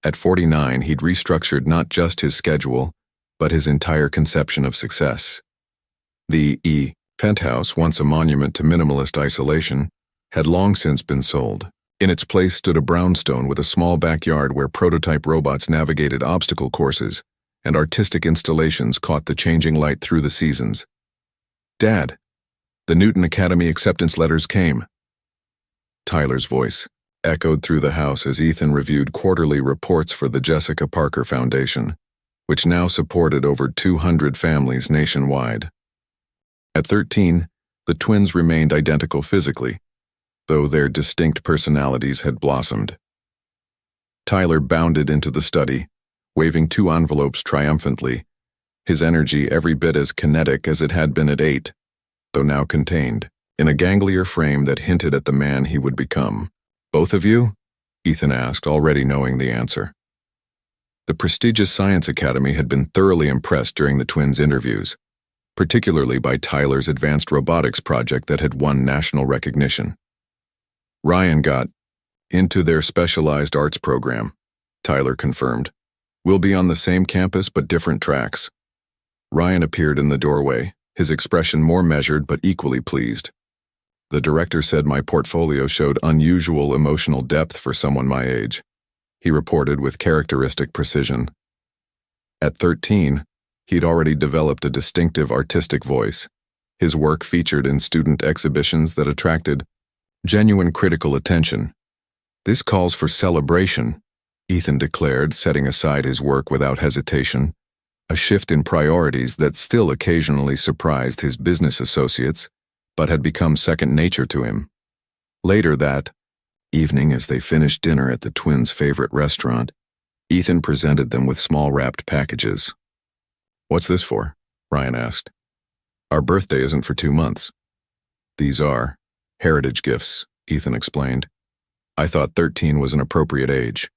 At 49, he'd restructured not just his schedule, but his entire conception of success. The penthouse, once a monument to minimalist isolation, had long since been sold. In its place stood a brownstone with a small backyard where prototype robots navigated obstacle courses and artistic installations caught the changing light through the seasons. "Dad, the Newton Academy acceptance letters came." Tyler's voice echoed through the house as Ethan reviewed quarterly reports for the Jessica Parker Foundation, which now supported over 200 families nationwide. At 13, the twins remained identical physically, though their distinct personalities had blossomed. Tyler bounded into the study, waving 2 envelopes triumphantly, his energy every bit as kinetic as it had been at 8, though now contained in a ganglier frame that hinted at the man he would become. "Both of you?" Ethan asked, already knowing the answer. The prestigious Science Academy had been thoroughly impressed during the twins' interviews, particularly by Tyler's advanced robotics project that had won national recognition. Ryan got into their specialized arts program, Tyler confirmed. "We'll be on the same campus but different tracks." Ryan appeared in the doorway, his expression more measured but equally pleased. "The director said my portfolio showed unusual emotional depth for someone my age," he reported with characteristic precision. At 13, he'd already developed a distinctive artistic voice. His work featured in student exhibitions that attracted genuine critical attention. "This calls for celebration," Ethan declared, setting aside his work without hesitation, a shift in priorities that still occasionally surprised his business associates, but had become second nature to him. Later that evening, as they finished dinner at the twins' favorite restaurant, Ethan presented them with small wrapped packages. "What's this for?" Ryan asked. "Our birthday isn't for 2 months." "These are heritage gifts," Ethan explained. "I thought 13 was an appropriate age."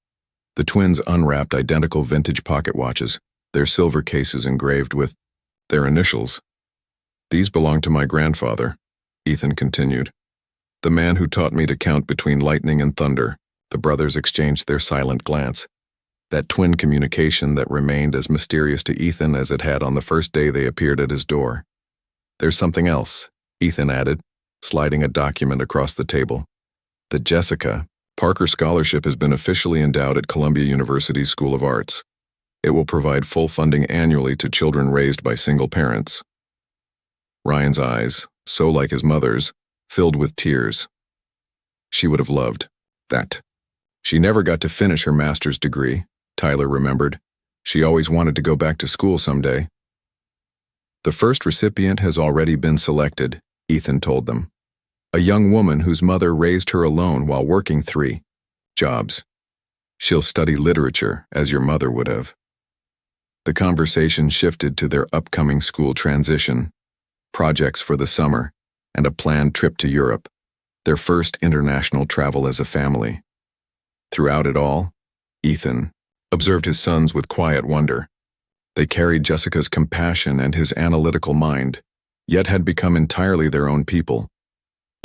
The twins unwrapped identical vintage pocket watches, their silver cases engraved with their initials. "These belong to my grandfather," Ethan continued. "The man who taught me to count between lightning and thunder." The brothers exchanged their silent glance, that twin communication that remained as mysterious to Ethan as it had on the first day they appeared at his door. "There's something else," Ethan added, sliding a document across the table. "The Jessica Parker Scholarship has been officially endowed at Columbia University's School of Arts. It will provide full funding annually to children raised by single parents." Ryan's eyes, so like his mother's, filled with tears. She would have loved that. She never got to finish her master's degree, Tyler remembered. She always wanted to go back to school someday. "The first recipient has already been selected," Ethan told them. "A young woman whose mother raised her alone while working 3 jobs. She'll study literature, as your mother would have." The conversation shifted to their upcoming school transition, projects for the summer, and a planned trip to Europe, their first international travel as a family. Throughout it all, Ethan observed his sons with quiet wonder. They carried Jessica's compassion and his analytical mind, yet had become entirely their own people,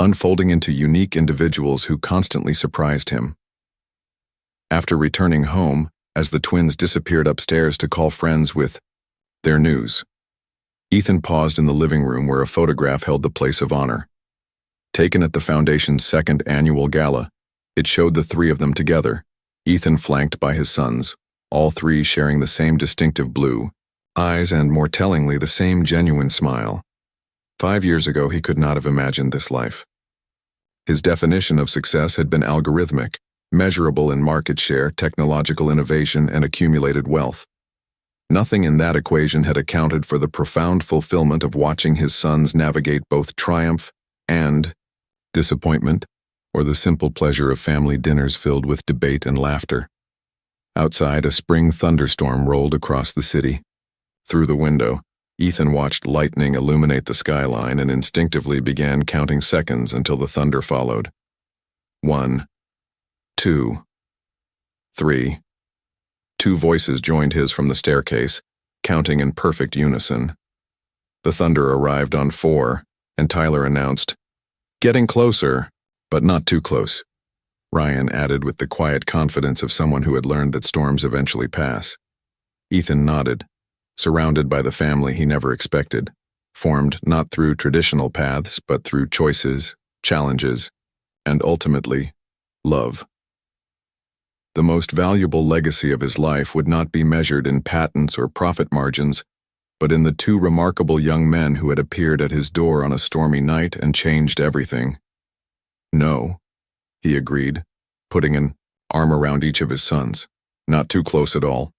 unfolding into unique individuals who constantly surprised him. After returning home, as the twins disappeared upstairs to call friends with their news, Ethan paused in the living room where a photograph held the place of honor. Taken at the Foundation's 2nd annual gala, it showed the 3 of them together, Ethan flanked by his sons, all three sharing the same distinctive blue eyes and, more tellingly, the same genuine smile. 5 years ago, he could not have imagined this life. His definition of success had been algorithmic, measurable in market share, technological innovation, and accumulated wealth. Nothing in that equation had accounted for the profound fulfillment of watching his sons navigate both triumph and disappointment, or the simple pleasure of family dinners filled with debate and laughter. Outside, a spring thunderstorm rolled across the city. Through the window, Ethan watched lightning illuminate the skyline and instinctively began counting seconds until the thunder followed. 1, 2, 3. 2 voices joined his from the staircase, counting in perfect unison. The thunder arrived on 4, and Tyler announced, "Getting closer, but not too close." Ryan added with the quiet confidence of someone who had learned that storms eventually pass. Ethan nodded, surrounded by the family he never expected, formed not through traditional paths but through choices, challenges, and ultimately, love. The most valuable legacy of his life would not be measured in patents or profit margins, but in the 2 remarkable young men who had appeared at his door on a stormy night and changed everything. "No," he agreed, putting an arm around each of his sons. "Not too close at all."